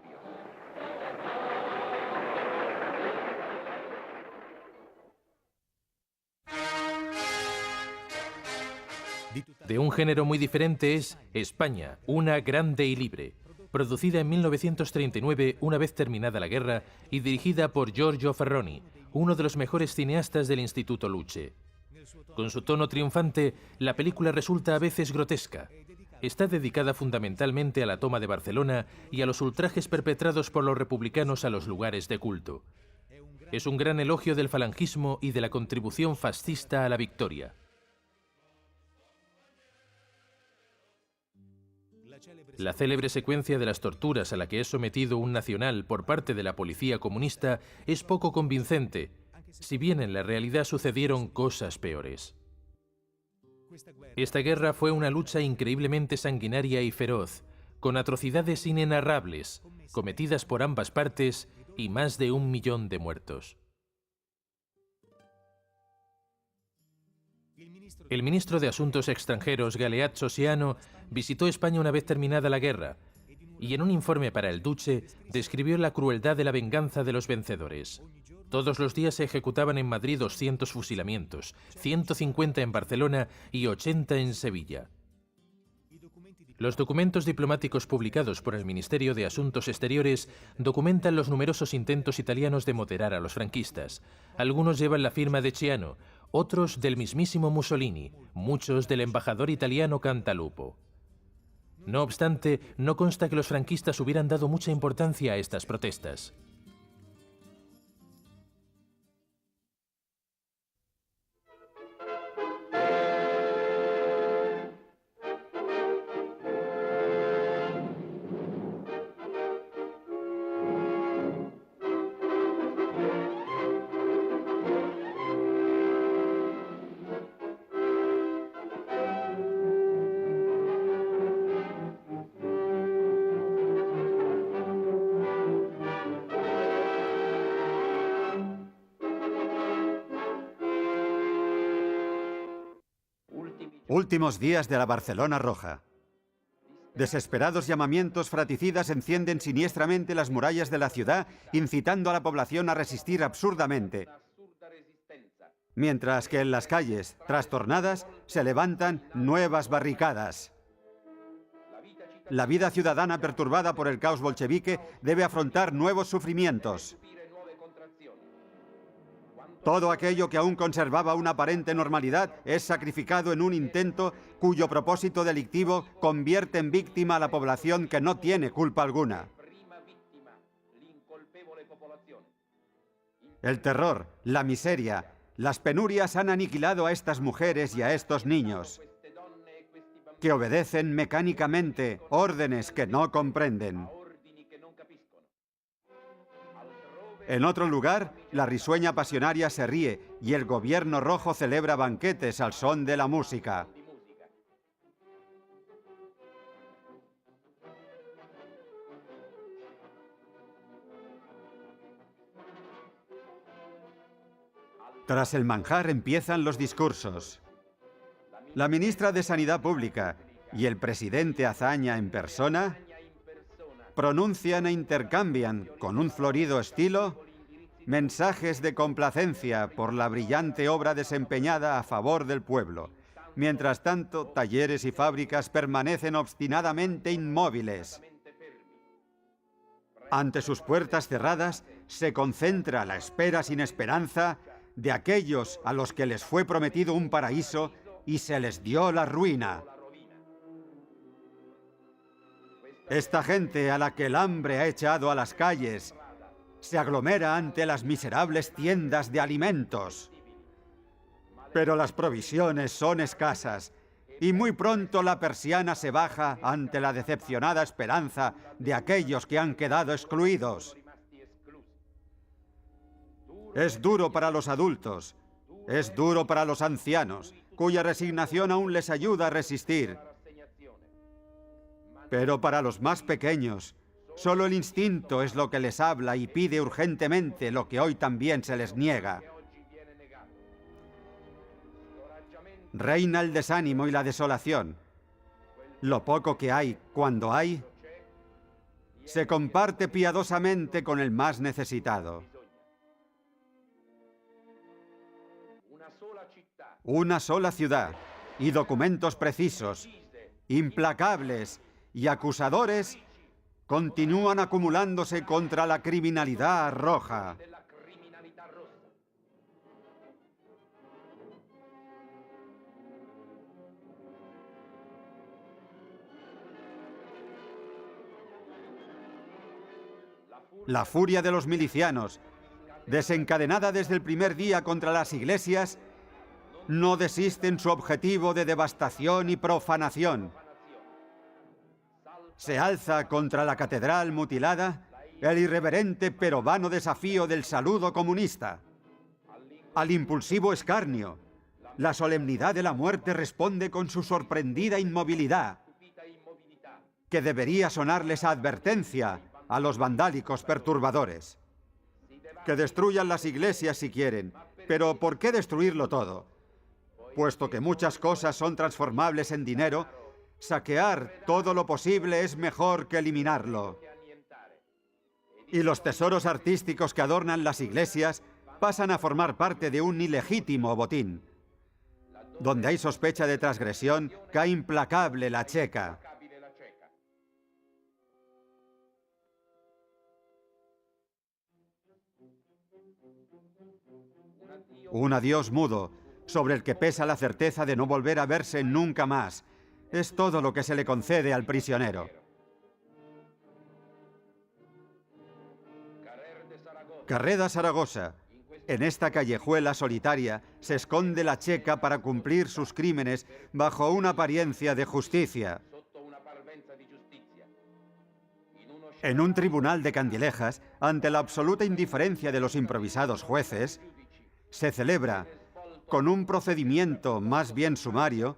De un género muy diferente es España, una grande y libre, producida en 1939 una vez terminada la guerra y dirigida por Giorgio Ferroni, uno de los mejores cineastas del Instituto Luce. Con su tono triunfante, la película resulta a veces grotesca. Está dedicada fundamentalmente a la toma de Barcelona y a los ultrajes perpetrados por los republicanos a los lugares de culto. Es un gran elogio del falangismo y de la contribución fascista a la victoria. La célebre secuencia de las torturas a la que es sometido un nacional por parte de la policía comunista es poco convincente, si bien en la realidad sucedieron cosas peores. Esta guerra fue una lucha increíblemente sanguinaria y feroz, con atrocidades inenarrables, cometidas por ambas partes y más de 1 millón de muertos. El ministro de Asuntos Extranjeros, Galeazzo Ciano, visitó España una vez terminada la guerra y en un informe para el Duce describió la crueldad de la venganza de los vencedores. Todos los días se ejecutaban en Madrid 200 fusilamientos, 150 en Barcelona y 80 en Sevilla. Los documentos diplomáticos publicados por el Ministerio de Asuntos Exteriores documentan los numerosos intentos italianos de moderar a los franquistas. Algunos llevan la firma de Ciano, otros del mismísimo Mussolini, muchos del embajador italiano Cantalupo. No obstante, no consta que los franquistas hubieran dado mucha importancia a estas protestas. Últimos días de la Barcelona Roja. Desesperados llamamientos fratricidas encienden siniestramente las murallas de la ciudad, incitando a la población a resistir absurdamente. Mientras que en las calles, trastornadas, se levantan nuevas barricadas. La vida ciudadana perturbada por el caos bolchevique debe afrontar nuevos sufrimientos. Todo aquello que aún conservaba una aparente normalidad es sacrificado en un intento cuyo propósito delictivo convierte en víctima a la población que no tiene culpa alguna. El terror, la miseria, las penurias han aniquilado a estas mujeres y a estos niños, que obedecen mecánicamente órdenes que no comprenden. En otro lugar, la risueña pasionaria se ríe y el gobierno rojo celebra banquetes al son de la música. Tras el manjar empiezan los discursos. La ministra de Sanidad Pública y el presidente Azaña en persona pronuncian e intercambian, con un florido estilo, mensajes de complacencia por la brillante obra desempeñada a favor del pueblo. Mientras tanto, talleres y fábricas permanecen obstinadamente inmóviles. Ante sus puertas cerradas, se concentra la espera sin esperanza de aquellos a los que les fue prometido un paraíso y se les dio la ruina. Esta gente a la que el hambre ha echado a las calles se aglomera ante las miserables tiendas de alimentos. Pero las provisiones son escasas y muy pronto la persiana se baja ante la decepcionada esperanza de aquellos que han quedado excluidos. Es duro para los adultos, es duro para los ancianos, cuya resignación aún les ayuda a resistir. Pero para los más pequeños, solo el instinto es lo que les habla y pide urgentemente lo que hoy también se les niega. Reina el desánimo y la desolación. Lo poco que hay, cuando hay, se comparte piadosamente con el más necesitado. Una sola ciudad y documentos precisos, implacables y acusadores continúan acumulándose contra la criminalidad roja. La furia de los milicianos, desencadenada desde el primer día contra las iglesias, no desiste en su objetivo de devastación y profanación. Se alza contra la catedral mutilada el irreverente pero vano desafío del saludo comunista. Al impulsivo escarnio, la solemnidad de la muerte responde con su sorprendida inmovilidad, que debería sonarles a advertencia a los vandálicos perturbadores. Que destruyan las iglesias si quieren, pero ¿por qué destruirlo todo? Puesto que muchas cosas son transformables en dinero, saquear todo lo posible es mejor que eliminarlo. Y los tesoros artísticos que adornan las iglesias pasan a formar parte de un ilegítimo botín. Donde hay sospecha de transgresión, cae implacable la checa. Un adiós mudo, sobre el que pesa la certeza de no volver a verse nunca más. Es todo lo que se le concede al prisionero. Carrera Zaragoza. En esta callejuela solitaria se esconde la checa para cumplir sus crímenes bajo una apariencia de justicia. En un tribunal de Candilejas, ante la absoluta indiferencia de los improvisados jueces, se celebra, con un procedimiento más bien sumario,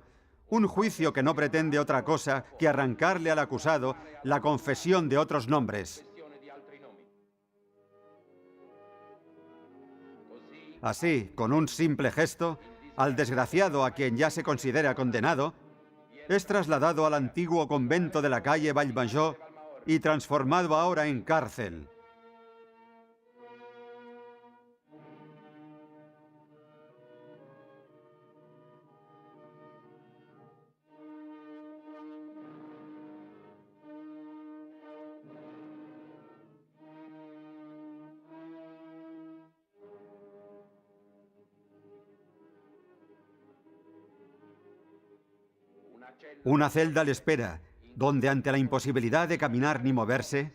un juicio que no pretende otra cosa que arrancarle al acusado la confesión de otros nombres. Así, con un simple gesto, al desgraciado a quien ya se considera condenado, es trasladado al antiguo convento de la calle Vallmajor y transformado ahora en cárcel. Una celda le espera, donde ante la imposibilidad de caminar ni moverse,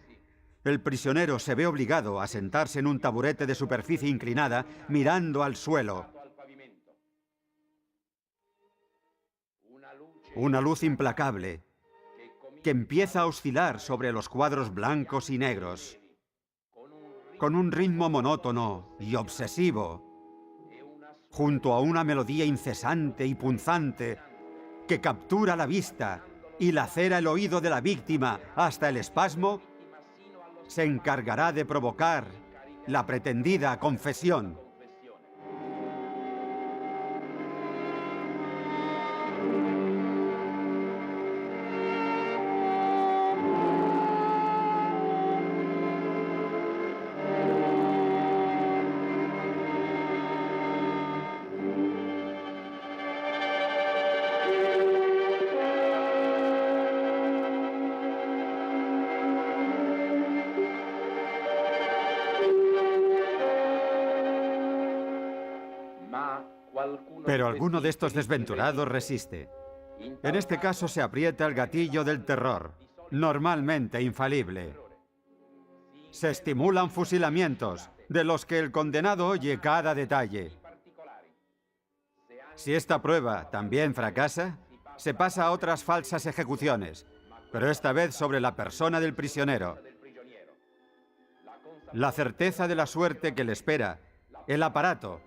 el prisionero se ve obligado a sentarse en un taburete de superficie inclinada, mirando al suelo. Una luz implacable, que empieza a oscilar sobre los cuadros blancos y negros, con un ritmo monótono y obsesivo, junto a una melodía incesante y punzante que captura la vista y lacera el oído de la víctima hasta el espasmo, se encargará de provocar la pretendida confesión. Pero alguno de estos desventurados resiste. En este caso se aprieta el gatillo del terror, normalmente infalible. Se estimulan fusilamientos, de los que el condenado oye cada detalle. Si esta prueba también fracasa, se pasa a otras falsas ejecuciones, pero esta vez sobre la persona del prisionero. La certeza de la suerte que le espera, el aparato,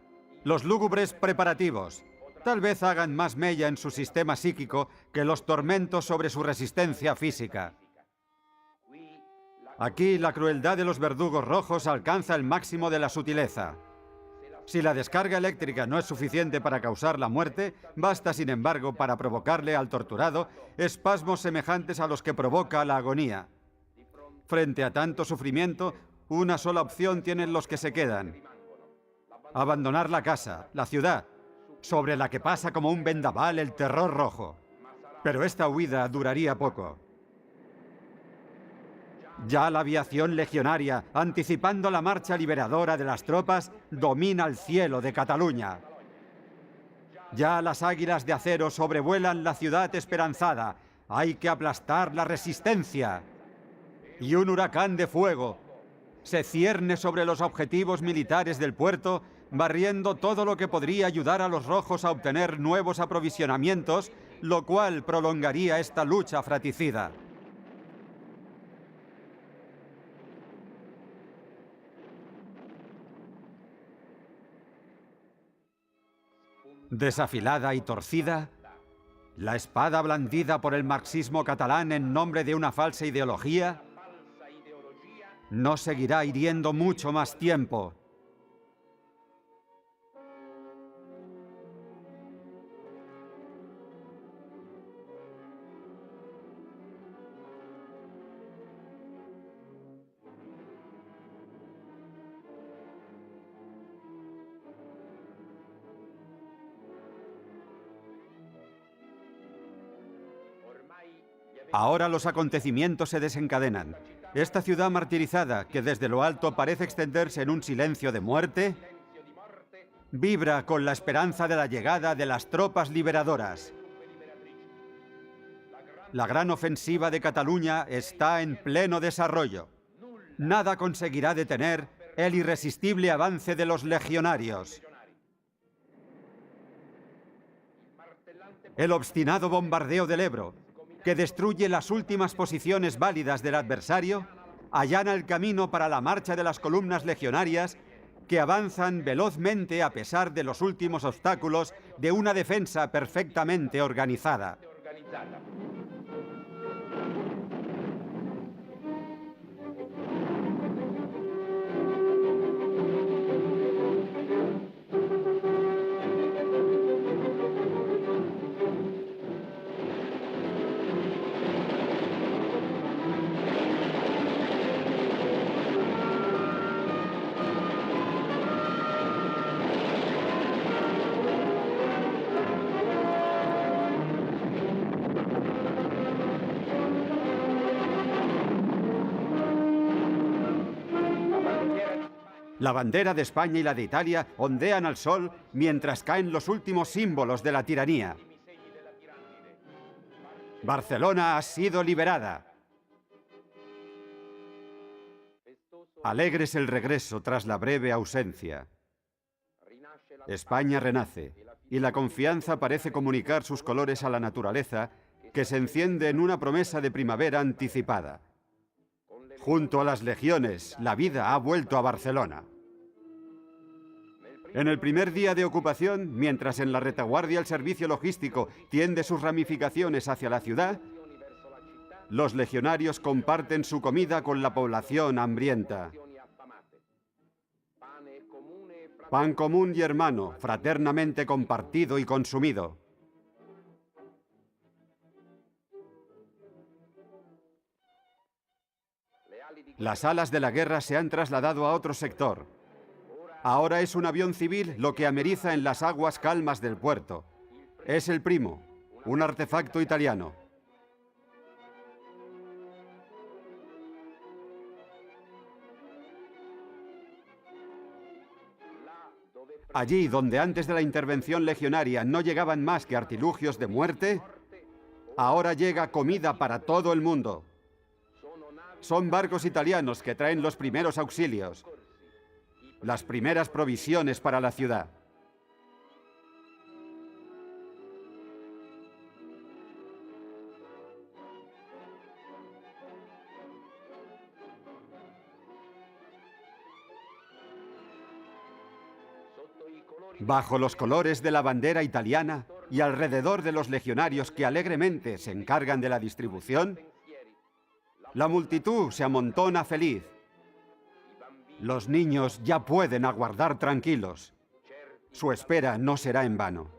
los lúgubres preparativos, tal vez hagan más mella en su sistema psíquico que los tormentos sobre su resistencia física. Aquí la crueldad de los verdugos rojos alcanza el máximo de la sutileza. Si la descarga eléctrica no es suficiente para causar la muerte, basta sin embargo para provocarle al torturado espasmos semejantes a los que provoca la agonía. Frente a tanto sufrimiento, una sola opción tienen los que se quedan: abandonar la casa, la ciudad, sobre la que pasa como un vendaval el terror rojo. Pero esta huida duraría poco. Ya la aviación legionaria, anticipando la marcha liberadora de las tropas, domina el cielo de Cataluña. Ya las águilas de acero sobrevuelan la ciudad esperanzada. Hay que aplastar la resistencia. Y un huracán de fuego se cierne sobre los objetivos militares del puerto, barriendo todo lo que podría ayudar a los rojos a obtener nuevos aprovisionamientos, lo cual prolongaría esta lucha fratricida. Desafilada y torcida, la espada blandida por el marxismo catalán en nombre de una falsa ideología no seguirá hiriendo mucho más tiempo. Ahora los acontecimientos se desencadenan. Esta ciudad martirizada, que desde lo alto parece extenderse en un silencio de muerte, vibra con la esperanza de la llegada de las tropas liberadoras. La gran ofensiva de Cataluña está en pleno desarrollo. Nada conseguirá detener el irresistible avance de los legionarios. El obstinado bombardeo del Ebro, que destruye las últimas posiciones válidas del adversario, allana el camino para la marcha de las columnas legionarias que avanzan velozmente a pesar de los últimos obstáculos de una defensa perfectamente organizada. La bandera de España y la de Italia ondean al sol mientras caen los últimos símbolos de la tiranía. Barcelona ha sido liberada. Alegre es el regreso tras la breve ausencia. España renace y la confianza parece comunicar sus colores a la naturaleza, que se enciende en una promesa de primavera anticipada. Junto a las legiones, la vida ha vuelto a Barcelona. En el primer día de ocupación, mientras en la retaguardia el servicio logístico tiende sus ramificaciones hacia la ciudad, los legionarios comparten su comida con la población hambrienta. Pan común y hermano, fraternamente compartido y consumido. Las alas de la guerra se han trasladado a otro sector. Ahora es un avión civil lo que ameriza en las aguas calmas del puerto. Es el Primo, un artefacto italiano. Allí donde antes de la intervención legionaria no llegaban más que artilugios de muerte, ahora llega comida para todo el mundo. Son barcos italianos que traen los primeros auxilios, las primeras provisiones para la ciudad. Bajo los colores de la bandera italiana y alrededor de los legionarios que alegremente se encargan de la distribución, la multitud se amontona feliz. Los niños ya pueden aguardar tranquilos. Su espera no será en vano.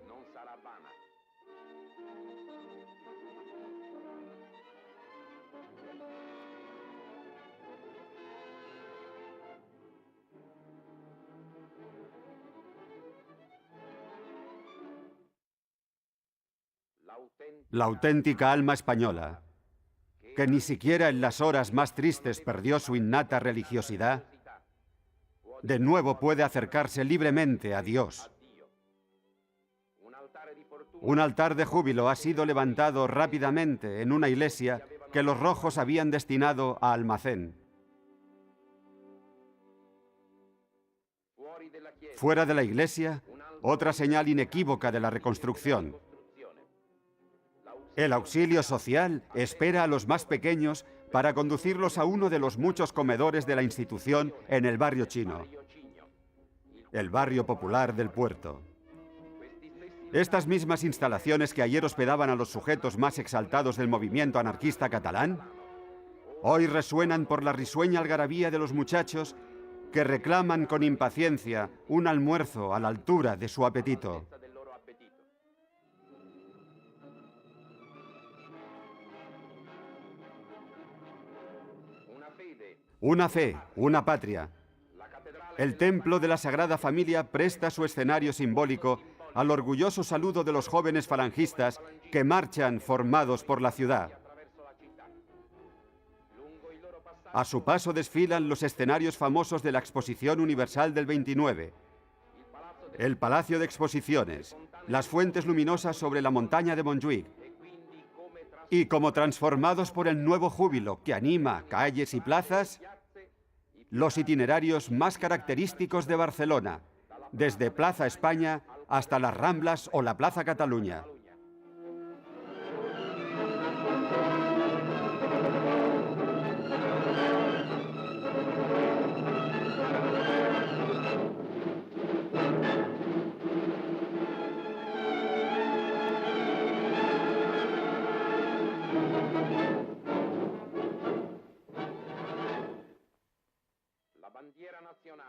La auténtica alma española, que ni siquiera en las horas más tristes perdió su innata religiosidad, de nuevo puede acercarse libremente a Dios. Un altar de júbilo ha sido levantado rápidamente en una iglesia que los rojos habían destinado a almacén. Fuera de la iglesia, otra señal inequívoca de la reconstrucción. El auxilio social espera a los más pequeños para conducirlos a uno de los muchos comedores de la institución en el barrio chino, el barrio popular del puerto. Estas mismas instalaciones que ayer hospedaban a los sujetos más exaltados del movimiento anarquista catalán, hoy resuenan por la risueña algarabía de los muchachos que reclaman con impaciencia un almuerzo a la altura de su apetito. Una fe, una patria. El templo de la Sagrada Familia presta su escenario simbólico al orgulloso saludo de los jóvenes falangistas que marchan formados por la ciudad. A su paso desfilan los escenarios famosos de la Exposición Universal del 29, el Palacio de Exposiciones, las fuentes luminosas sobre la montaña de Montjuïc, y como transformados por el nuevo júbilo que anima calles y plazas, los itinerarios más característicos de Barcelona, desde Plaza España hasta las Ramblas o la Plaza Cataluña.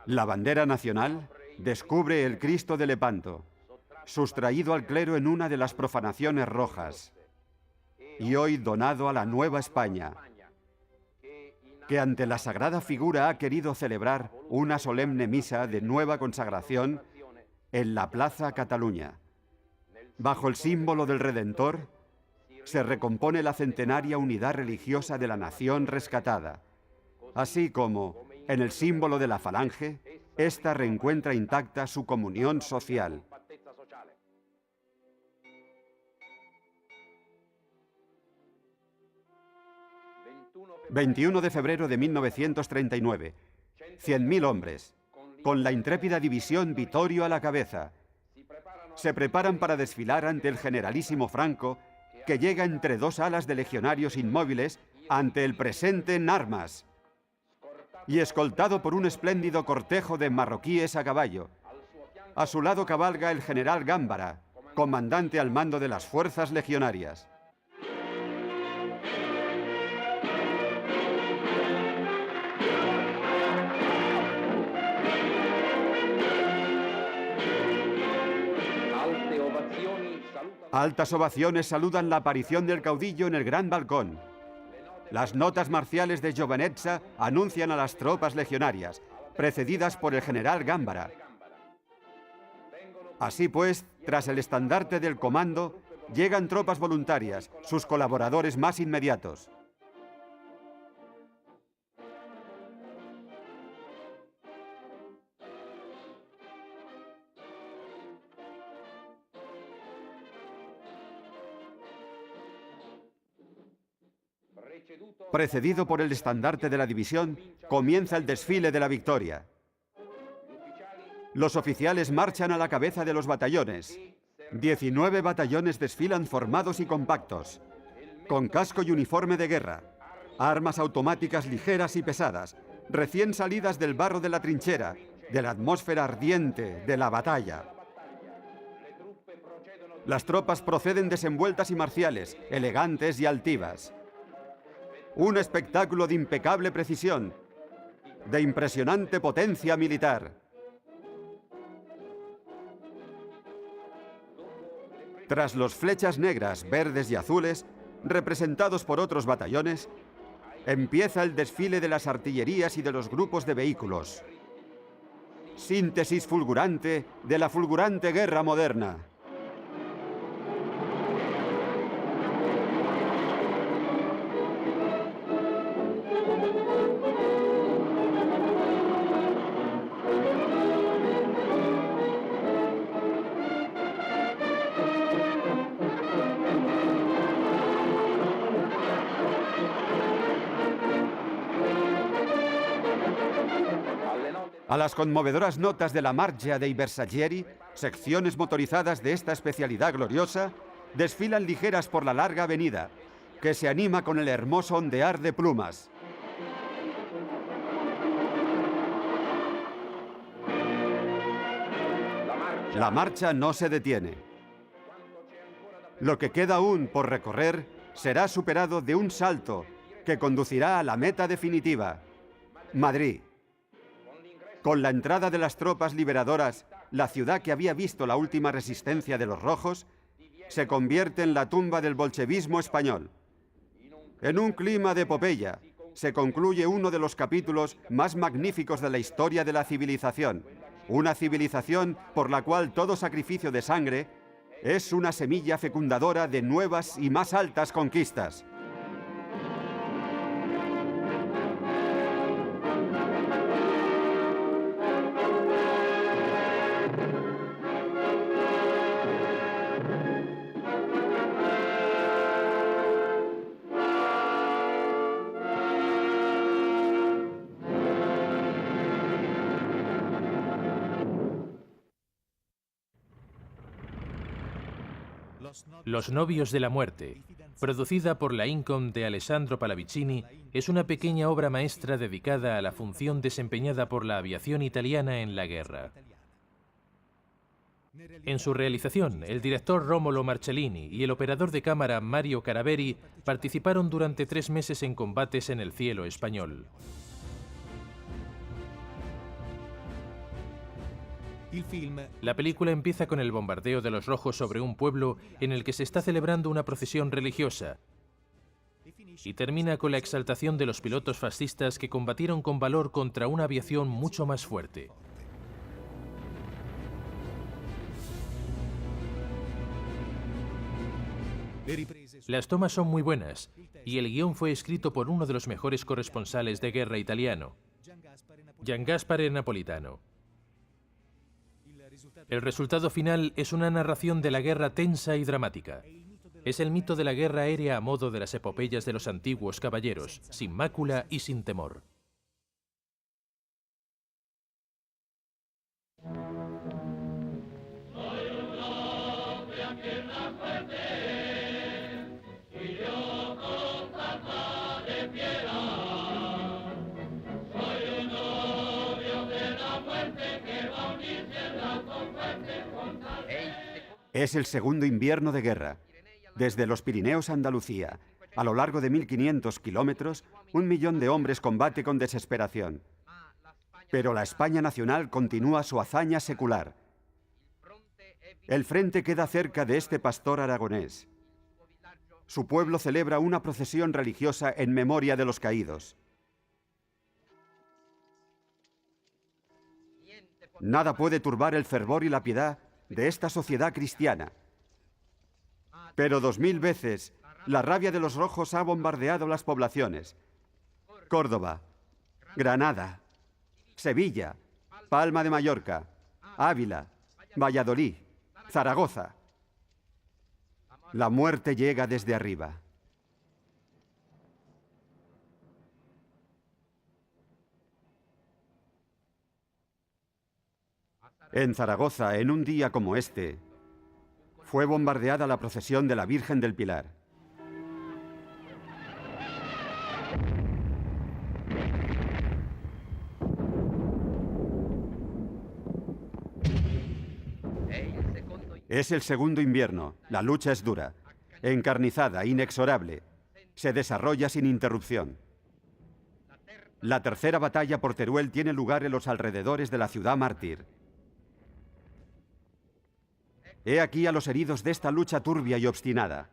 La bandera nacional descubre el Cristo de Lepanto, sustraído al clero en una de las profanaciones rojas, y hoy donado a la Nueva España, que ante la sagrada figura ha querido celebrar una solemne misa de nueva consagración en la Plaza Cataluña. Bajo el símbolo del Redentor, se recompone la centenaria unidad religiosa de la nación rescatada, así como, en el símbolo de la falange, esta reencuentra intacta su comunión social. ...21 de febrero de 1939... ...100.000 hombres... ...con la intrépida división Vittorio a la cabeza... ...se preparan para desfilar ante el generalísimo Franco... ...que llega entre dos alas de legionarios inmóviles... ...ante el presente en armas... ...y escoltado por un espléndido cortejo de marroquíes a caballo... ...a su lado cabalga el general Gámbara... ...comandante al mando de las fuerzas legionarias... Altas ovaciones saludan la aparición del caudillo en el gran balcón. Las notas marciales de Giovenezza anuncian a las tropas legionarias, precedidas por el general Gámbara. Así pues, tras el estandarte del comando, llegan tropas voluntarias, sus colaboradores más inmediatos. Precedido por el estandarte de la división, comienza el desfile de la victoria. Los oficiales marchan a la cabeza de los batallones. 19 batallones desfilan formados y compactos, con casco y uniforme de guerra, armas automáticas ligeras y pesadas, recién salidas del barro de la trinchera, de la atmósfera ardiente de la batalla. Las tropas proceden desenvueltas y marciales, elegantes y altivas. Un espectáculo de impecable precisión, de impresionante potencia militar. Tras los flechas negras, verdes y azules, representados por otros batallones, empieza el desfile de las artillerías y de los grupos de vehículos. Síntesis fulgurante de la fulgurante guerra moderna. A las conmovedoras notas de la Marcha dei Bersaglieri, secciones motorizadas de esta especialidad gloriosa, desfilan ligeras por la larga avenida, que se anima con el hermoso ondear de plumas. La marcha no se detiene. Lo que queda aún por recorrer será superado de un salto que conducirá a la meta definitiva, Madrid. Con la entrada de las tropas liberadoras, la ciudad que había visto la última resistencia de los rojos se convierte en la tumba del bolchevismo español. En un clima de epopeya, se concluye uno de los capítulos más magníficos de la historia de la civilización. Una civilización por la cual todo sacrificio de sangre es una semilla fecundadora de nuevas y más altas conquistas. Los novios de la muerte, producida por la Incom de Alessandro Pallavicini, es una pequeña obra maestra dedicada a la función desempeñada por la aviación italiana en la guerra. En su realización, el director Romolo Marcellini y el operador de cámara Mario Caraveri participaron durante 3 meses en combates en el cielo español. La película empieza con el bombardeo de los rojos sobre un pueblo en el que se está celebrando una procesión religiosa y termina con la exaltación de los pilotos fascistas que combatieron con valor contra una aviación mucho más fuerte. Las tomas son muy buenas y el guión fue escrito por uno de los mejores corresponsales de guerra italiano, Giangaspare Napolitano. El resultado final es una narración de la guerra tensa y dramática. Es el mito de la guerra aérea a modo de las epopeyas de los antiguos caballeros, sin mácula y sin temor. Es el segundo invierno de guerra. Desde los Pirineos a Andalucía, a lo largo de 1500 kilómetros, 1 millón de hombres combate con desesperación. Pero la España nacional continúa su hazaña secular. El frente queda cerca de este pastor aragonés. Su pueblo celebra una procesión religiosa en memoria de los caídos. Nada puede turbar el fervor y la piedad de esta sociedad cristiana. Pero 2000 veces la rabia de los rojos ha bombardeado las poblaciones. Córdoba, Granada, Sevilla, Palma de Mallorca, Ávila, Valladolid, Zaragoza. La muerte llega desde arriba. En Zaragoza, en un día como este, fue bombardeada la procesión de la Virgen del Pilar. Es el segundo invierno. La lucha es dura, encarnizada, inexorable. Se desarrolla sin interrupción. La tercera batalla por Teruel tiene lugar en los alrededores de la ciudad mártir. He aquí a los heridos de esta lucha turbia y obstinada.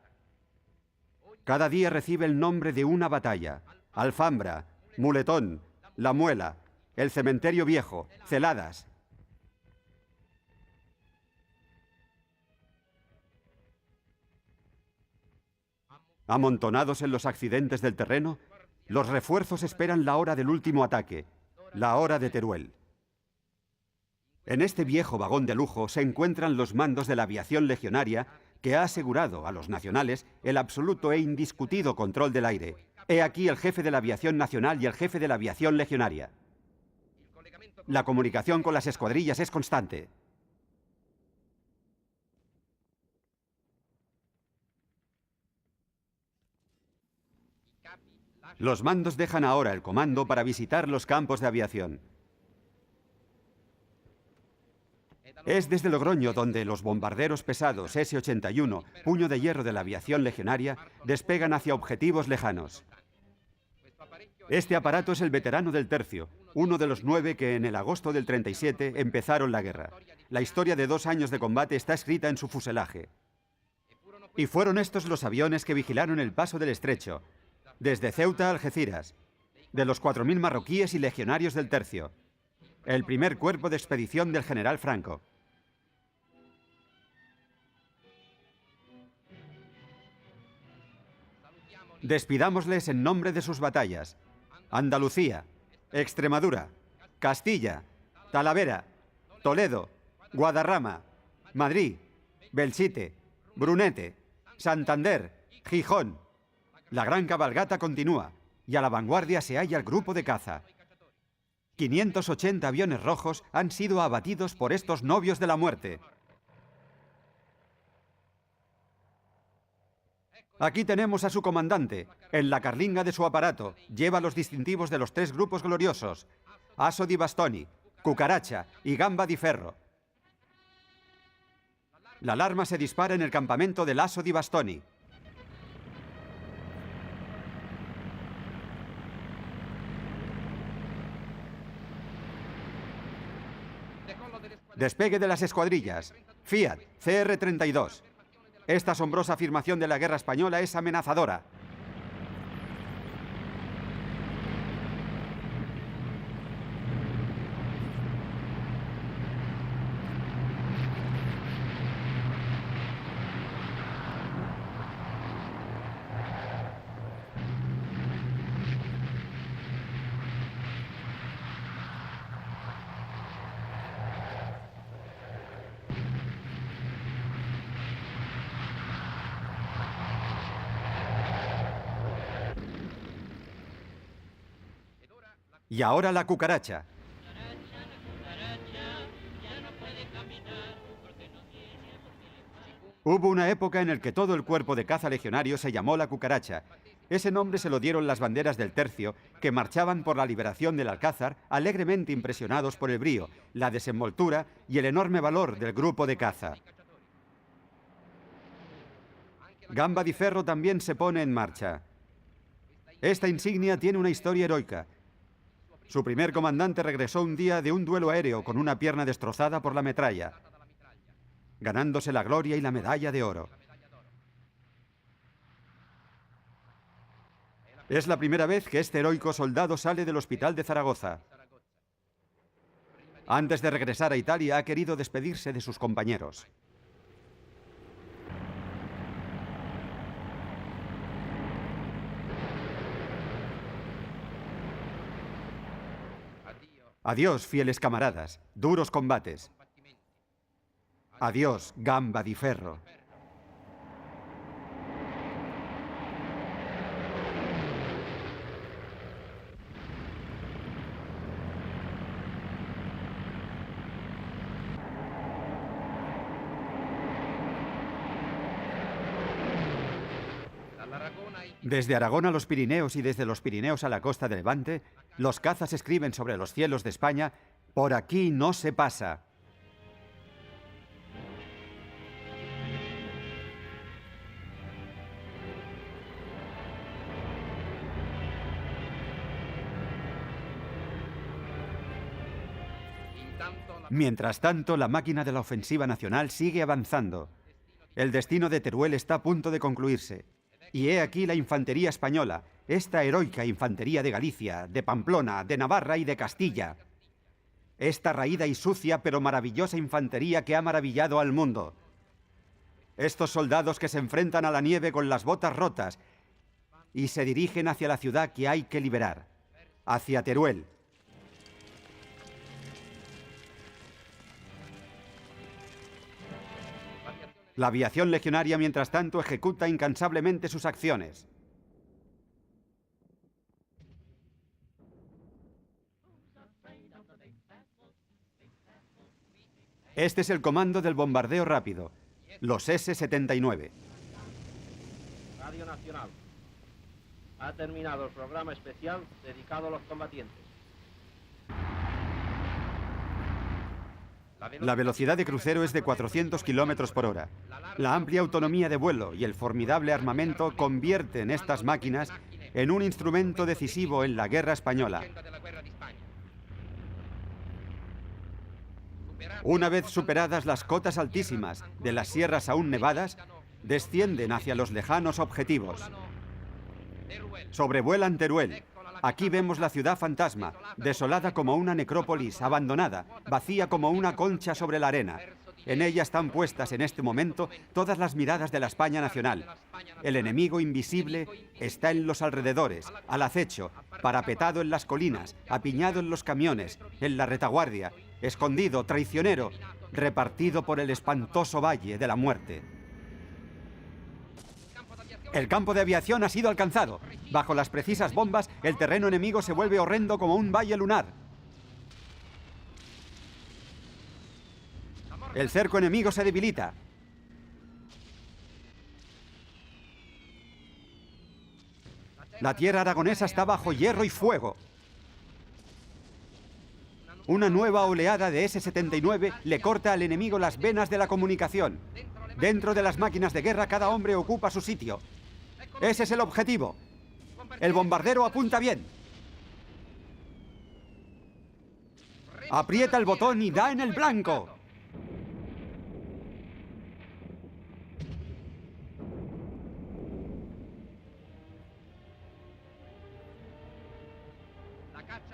Cada día recibe el nombre de una batalla. Alfambra, Muletón, La Muela, el Cementerio Viejo, Celadas. Amontonados en los accidentes del terreno, los refuerzos esperan la hora del último ataque, la hora de Teruel. En este viejo vagón de lujo se encuentran los mandos de la aviación legionaria que ha asegurado a los nacionales el absoluto e indiscutido control del aire. He aquí el jefe de la aviación nacional y el jefe de la aviación legionaria. La comunicación con las escuadrillas es constante. Los mandos dejan ahora el comando para visitar los campos de aviación. Es desde Logroño donde los bombarderos pesados S-81, puño de hierro de la aviación legionaria, despegan hacia objetivos lejanos. Este aparato es el veterano del tercio, uno de los 9 que en el agosto del 37 empezaron la guerra. La historia de 2 años de combate está escrita en su fuselaje. Y fueron estos los aviones que vigilaron el paso del estrecho, desde Ceuta a Algeciras, de los 4.000 marroquíes y legionarios del tercio, el primer cuerpo de expedición del general Franco. Despidámosles en nombre de sus batallas: Andalucía, Extremadura, Castilla, Talavera, Toledo, Guadarrama, Madrid, Belchite, Brunete, Santander, Gijón. La gran cabalgata continúa y a la vanguardia se halla el grupo de caza. 580 aviones rojos han sido abatidos por estos novios de la muerte. Aquí tenemos a su comandante. En la carlinga de su aparato lleva los distintivos de los 3 grupos gloriosos: Asso di Bastoni, Cucaracha y Gamba di Ferro. La alarma se dispara en el campamento del Asso di Bastoni. Despegue de las escuadrillas. Fiat, CR-32. Esta asombrosa afirmación de la guerra española es amenazadora. Y ahora la cucaracha. Hubo una época en la que todo el cuerpo de caza legionario se llamó la cucaracha. Ese nombre se lo dieron las banderas del tercio, que marchaban por la liberación del Alcázar, alegremente impresionados por el brío, la desenvoltura y el enorme valor del grupo de caza. Gamba di Ferro también se pone en marcha. Esta insignia tiene una historia heroica. Su primer comandante regresó un día de un duelo aéreo con una pierna destrozada por la metralla, ganándose la gloria y la medalla de oro. Es la primera vez que este heroico soldado sale del hospital de Zaragoza. Antes de regresar a Italia ha querido despedirse de sus compañeros. Adiós, fieles camaradas, duros combates. Adiós, Gamba di Ferro. Desde Aragón a los Pirineos y desde los Pirineos a la costa de Levante, los cazas escriben sobre los cielos de España: por aquí no se pasa. Mientras tanto, la máquina de la ofensiva nacional sigue avanzando. El destino de Teruel está a punto de concluirse. Y he aquí la infantería española, esta heroica infantería de Galicia, de Pamplona, de Navarra y de Castilla. Esta raída y sucia pero maravillosa infantería que ha maravillado al mundo. Estos soldados que se enfrentan a la nieve con las botas rotas y se dirigen hacia la ciudad que hay que liberar, hacia Teruel. La aviación legionaria, mientras tanto, ejecuta incansablemente sus acciones. Este es el comando del bombardeo rápido, los S-79. Radio Nacional. Ha terminado el programa especial dedicado a los combatientes. La velocidad de crucero es de 400 kilómetros por hora. La amplia autonomía de vuelo y el formidable armamento convierten estas máquinas en un instrumento decisivo en la guerra española. Una vez superadas las cotas altísimas de las sierras aún nevadas, descienden hacia los lejanos objetivos. Sobrevuelan Teruel. Aquí vemos la ciudad fantasma, desolada como una necrópolis, abandonada, vacía como una concha sobre la arena. En ella están puestas en este momento todas las miradas de la España nacional. El enemigo invisible está en los alrededores, al acecho, parapetado en las colinas, apiñado en los camiones, en la retaguardia, escondido, traicionero, repartido por el espantoso valle de la muerte. El campo de aviación ha sido alcanzado. Bajo las precisas bombas, el terreno enemigo se vuelve horrendo como un valle lunar. El cerco enemigo se debilita. La tierra aragonesa está bajo hierro y fuego. Una nueva oleada de S-79 le corta al enemigo las venas de la comunicación. Dentro de las máquinas de guerra, cada hombre ocupa su sitio. Ese es el objetivo. El bombardero apunta bien. Aprieta el botón y da en el blanco.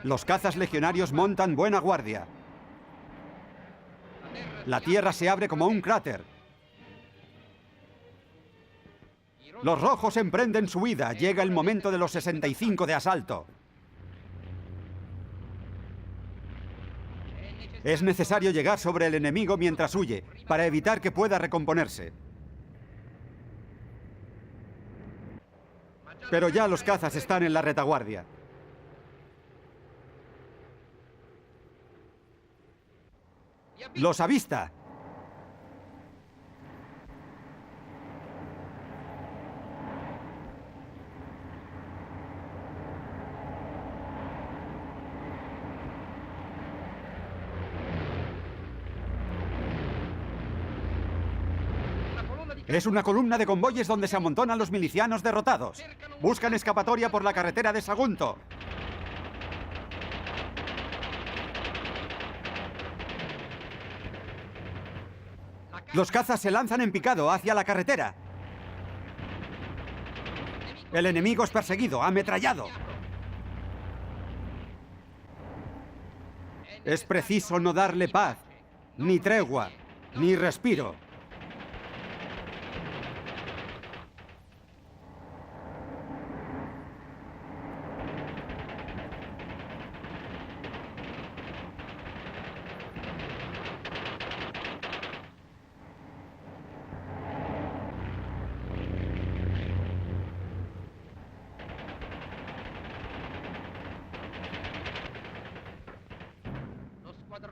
Los cazas legionarios montan buena guardia. La tierra se abre como un cráter. Los rojos emprenden su huida. Llega el momento de los 65 de asalto. Es necesario llegar sobre el enemigo mientras huye, para evitar que pueda recomponerse. Pero ya los cazas están en la retaguardia. ¡Los avista! Es una columna de convoyes donde se amontonan los milicianos derrotados. Buscan escapatoria por la carretera de Sagunto. Los cazas se lanzan en picado hacia la carretera. El enemigo es perseguido, ametrallado. Es preciso no darle paz, ni tregua, ni respiro.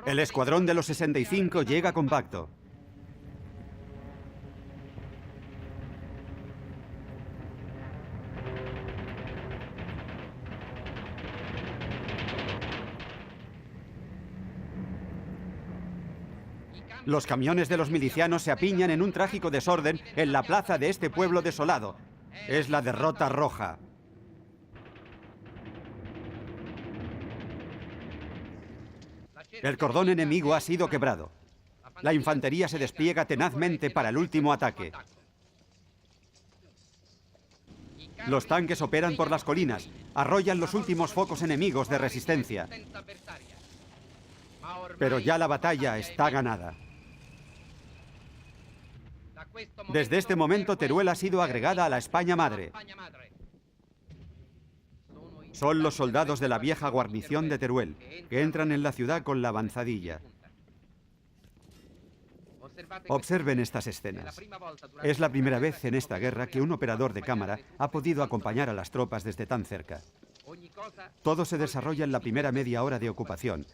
El escuadrón de los 65 llega compacto. Los camiones de los milicianos se apiñan en un trágico desorden en la plaza de este pueblo desolado. Es la derrota roja. El cordón enemigo ha sido quebrado. La infantería se despliega tenazmente para el último ataque. Los tanques operan por las colinas, arrollan los últimos focos enemigos de resistencia. Pero ya la batalla está ganada. Desde este momento Teruel ha sido agregada a la España Madre. Son los soldados de la vieja guarnición de Teruel, que entran en la ciudad con la avanzadilla. Observen estas escenas. Es la primera vez en esta guerra que un operador de cámara ha podido acompañar a las tropas desde tan cerca. Todo se desarrolla en la primera media hora de ocupación.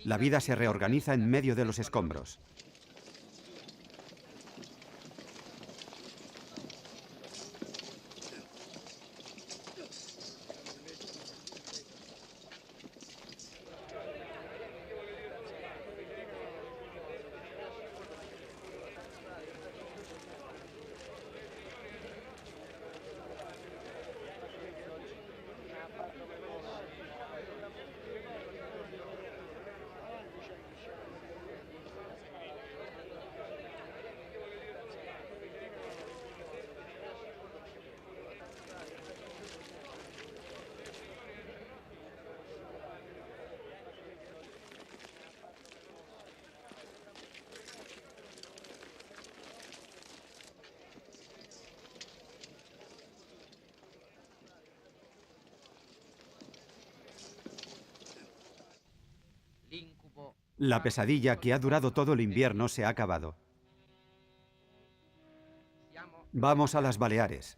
La vida se reorganiza en medio de los escombros. La pesadilla que ha durado todo el invierno se ha acabado. Vamos a las Baleares.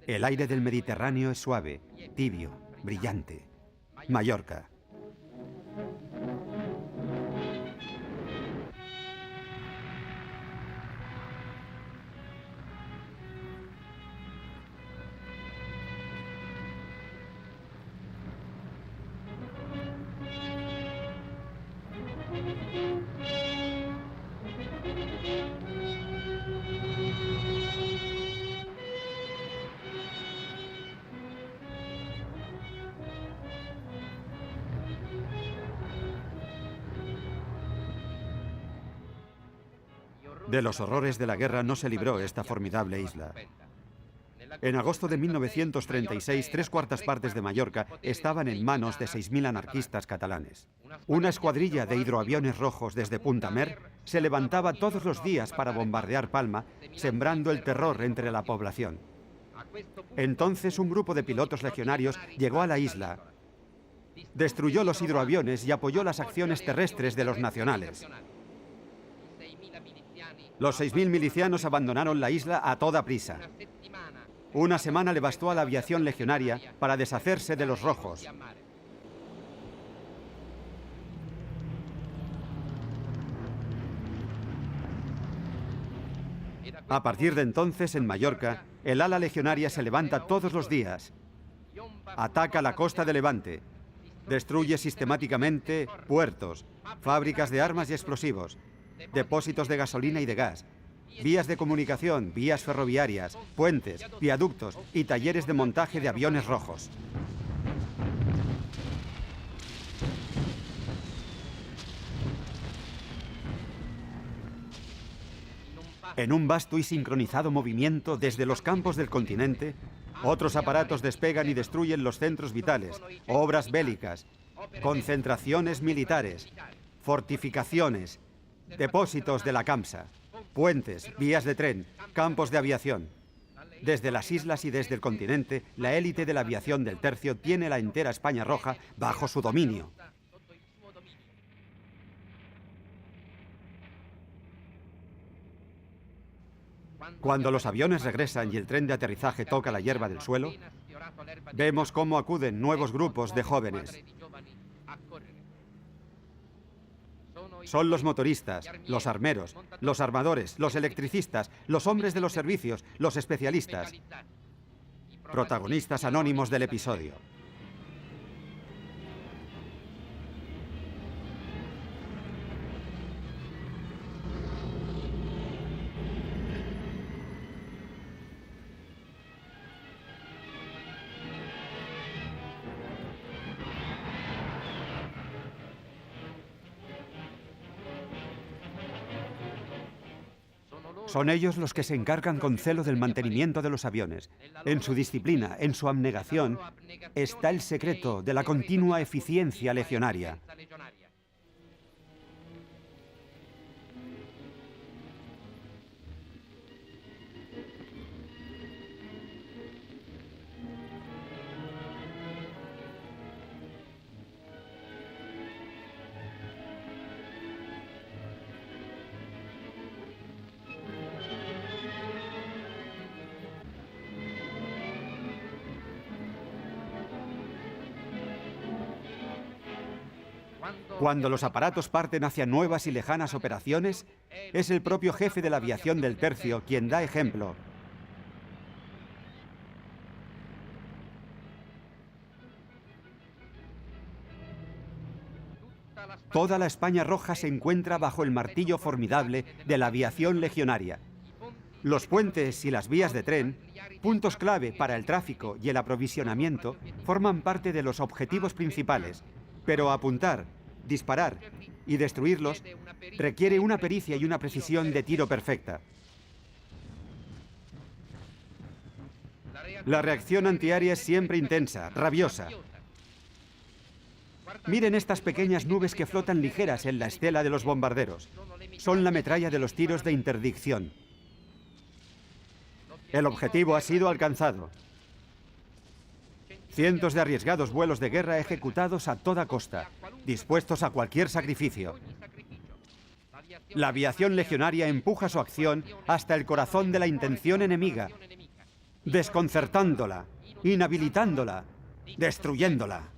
El aire del Mediterráneo es suave, tibio, brillante. Mallorca. De los horrores de la guerra no se libró esta formidable isla. En agosto de 1936, 3/4 partes de Mallorca estaban en manos de 6.000 anarquistas catalanes. Una escuadrilla de hidroaviones rojos desde Punta Mer se levantaba todos los días para bombardear Palma, sembrando el terror entre la población. Entonces un grupo de pilotos legionarios llegó a la isla, destruyó los hidroaviones y apoyó las acciones terrestres de los nacionales. Los 6.000 milicianos abandonaron la isla a toda prisa. Una semana le bastó a la aviación legionaria para deshacerse de los rojos. A partir de entonces, en Mallorca, el ala legionaria se levanta todos los días. Ataca la costa de Levante. Destruye sistemáticamente puertos, fábricas de armas y explosivos, depósitos de gasolina y de gas, vías de comunicación, vías ferroviarias, puentes, viaductos y talleres de montaje de aviones rojos. En un vasto y sincronizado movimiento desde los campos del continente, otros aparatos despegan y destruyen los centros vitales, obras bélicas, concentraciones militares, fortificaciones, depósitos de la CAMSA, puentes, vías de tren, campos de aviación. Desde las islas y desde el continente, la élite de la aviación del Tercio tiene la entera España roja bajo su dominio. Cuando los aviones regresan y el tren de aterrizaje toca la hierba del suelo, vemos cómo acuden nuevos grupos de jóvenes. Son los motoristas, los armeros, los armadores, los electricistas, los hombres de los servicios, los especialistas. Protagonistas anónimos del episodio. Son ellos los que se encargan con celo del mantenimiento de los aviones. En su disciplina, en su abnegación, está el secreto de la continua eficiencia legionaria. Cuando los aparatos parten hacia nuevas y lejanas operaciones, es el propio jefe de la aviación del tercio quien da ejemplo. Toda la España roja se encuentra bajo el martillo formidable de la aviación legionaria. Los puentes y las vías de tren, puntos clave para el tráfico y el aprovisionamiento, forman parte de los objetivos principales, pero apuntar, disparar y destruirlos requiere una pericia y una precisión de tiro perfecta. La reacción antiaérea es siempre intensa, rabiosa. Miren estas pequeñas nubes que flotan ligeras en la estela de los bombarderos. Son la metralla de los tiros de interdicción. El objetivo ha sido alcanzado. Cientos de arriesgados vuelos de guerra ejecutados a toda costa, dispuestos a cualquier sacrificio. La aviación legionaria empuja su acción hasta el corazón de la intención enemiga, desconcertándola, inhabilitándola, destruyéndola.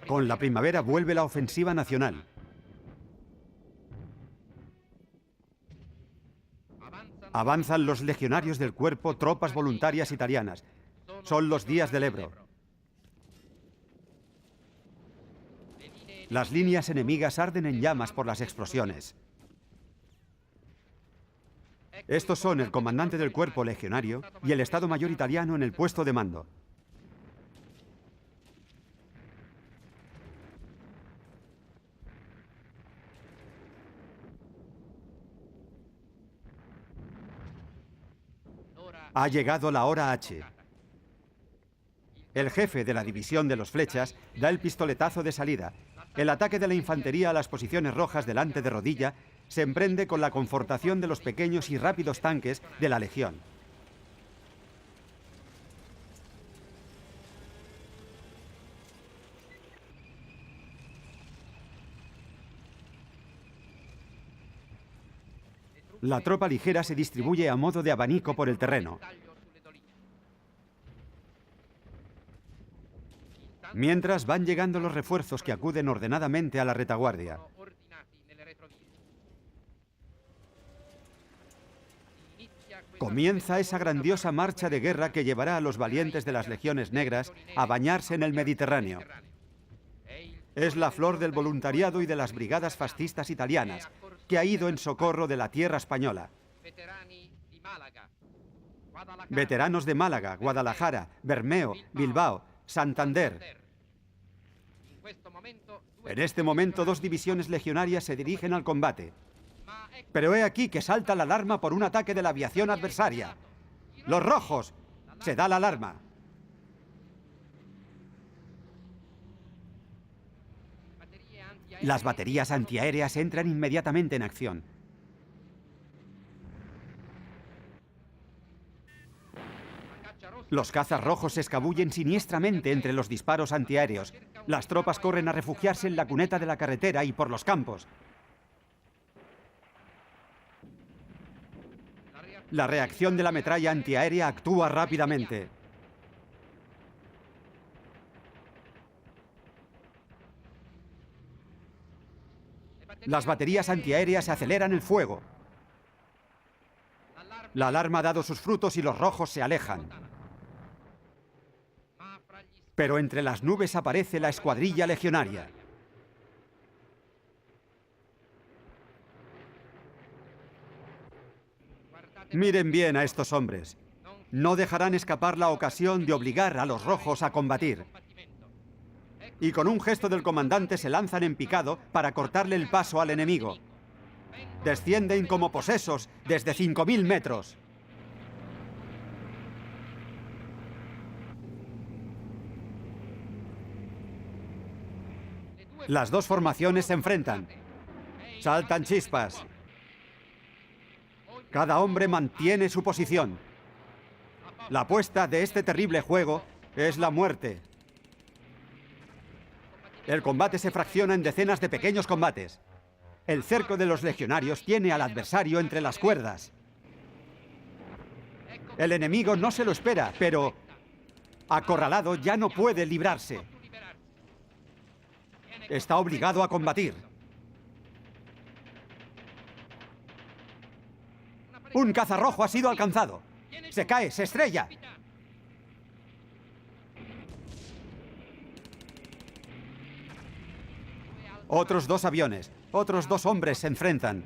Con la primavera vuelve la ofensiva nacional. Avanzan los legionarios del cuerpo Tropas Voluntarias Italianas. Son los días del Ebro. Las líneas enemigas arden en llamas por las explosiones. Estos son el comandante del cuerpo legionario y el Estado Mayor italiano en el puesto de mando. Ha llegado la hora H. El jefe de la división de los Flechas da el pistoletazo de salida. El ataque de la infantería a las posiciones rojas delante de Rodilla se emprende con la confortación de los pequeños y rápidos tanques de la Legión. La tropa ligera se distribuye a modo de abanico por el terreno. Mientras van llegando los refuerzos que acuden ordenadamente a la retaguardia. Comienza esa grandiosa marcha de guerra que llevará a los valientes de las legiones negras a bañarse en el Mediterráneo. Es la flor del voluntariado y de las brigadas fascistas italianas, que ha ido en socorro de la tierra española. Veteranos de Málaga, Guadalajara, Bermeo, Bilbao, Santander. En este momento, 2 divisiones legionarias se dirigen al combate. Pero he aquí que salta la alarma por un ataque de la aviación adversaria. ¡Los rojos! Se da la alarma. Las baterías antiaéreas entran inmediatamente en acción. Los cazas rojos se escabullen siniestramente entre los disparos antiaéreos. Las tropas corren a refugiarse en la cuneta de la carretera y por los campos. La reacción de la metralla antiaérea actúa rápidamente. Las baterías antiaéreas aceleran el fuego. La alarma ha dado sus frutos y los rojos se alejan. Pero entre las nubes aparece la escuadrilla legionaria. Miren bien a estos hombres. No dejarán escapar la ocasión de obligar a los rojos a combatir. Y con un gesto del comandante se lanzan en picado para cortarle el paso al enemigo. Descienden como posesos desde 5.000 metros. Las dos formaciones se enfrentan. Saltan chispas. Cada hombre mantiene su posición. La apuesta de este terrible juego es la muerte. El combate se fracciona en decenas de pequeños combates. El cerco de los legionarios tiene al adversario entre las cuerdas. El enemigo no se lo espera, pero acorralado ya no puede librarse. Está obligado a combatir. Un caza rojo ha sido alcanzado. Se cae, se estrella. Otros dos aviones, otros dos hombres se enfrentan.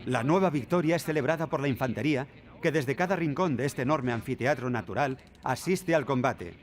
La nueva victoria es celebrada por la infantería, que desde cada rincón de este enorme anfiteatro natural asiste al combate.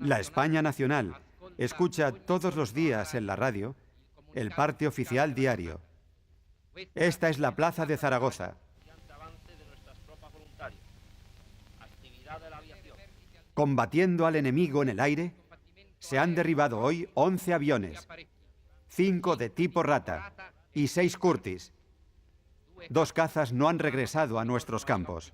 La España nacional escucha todos los días en la radio el parte oficial diario. Esta es la plaza de Zaragoza. Combatiendo al enemigo en el aire, se han derribado hoy 11 aviones, 5 de tipo Rata y 6 Curtiss. 2 cazas no han regresado a nuestros campos.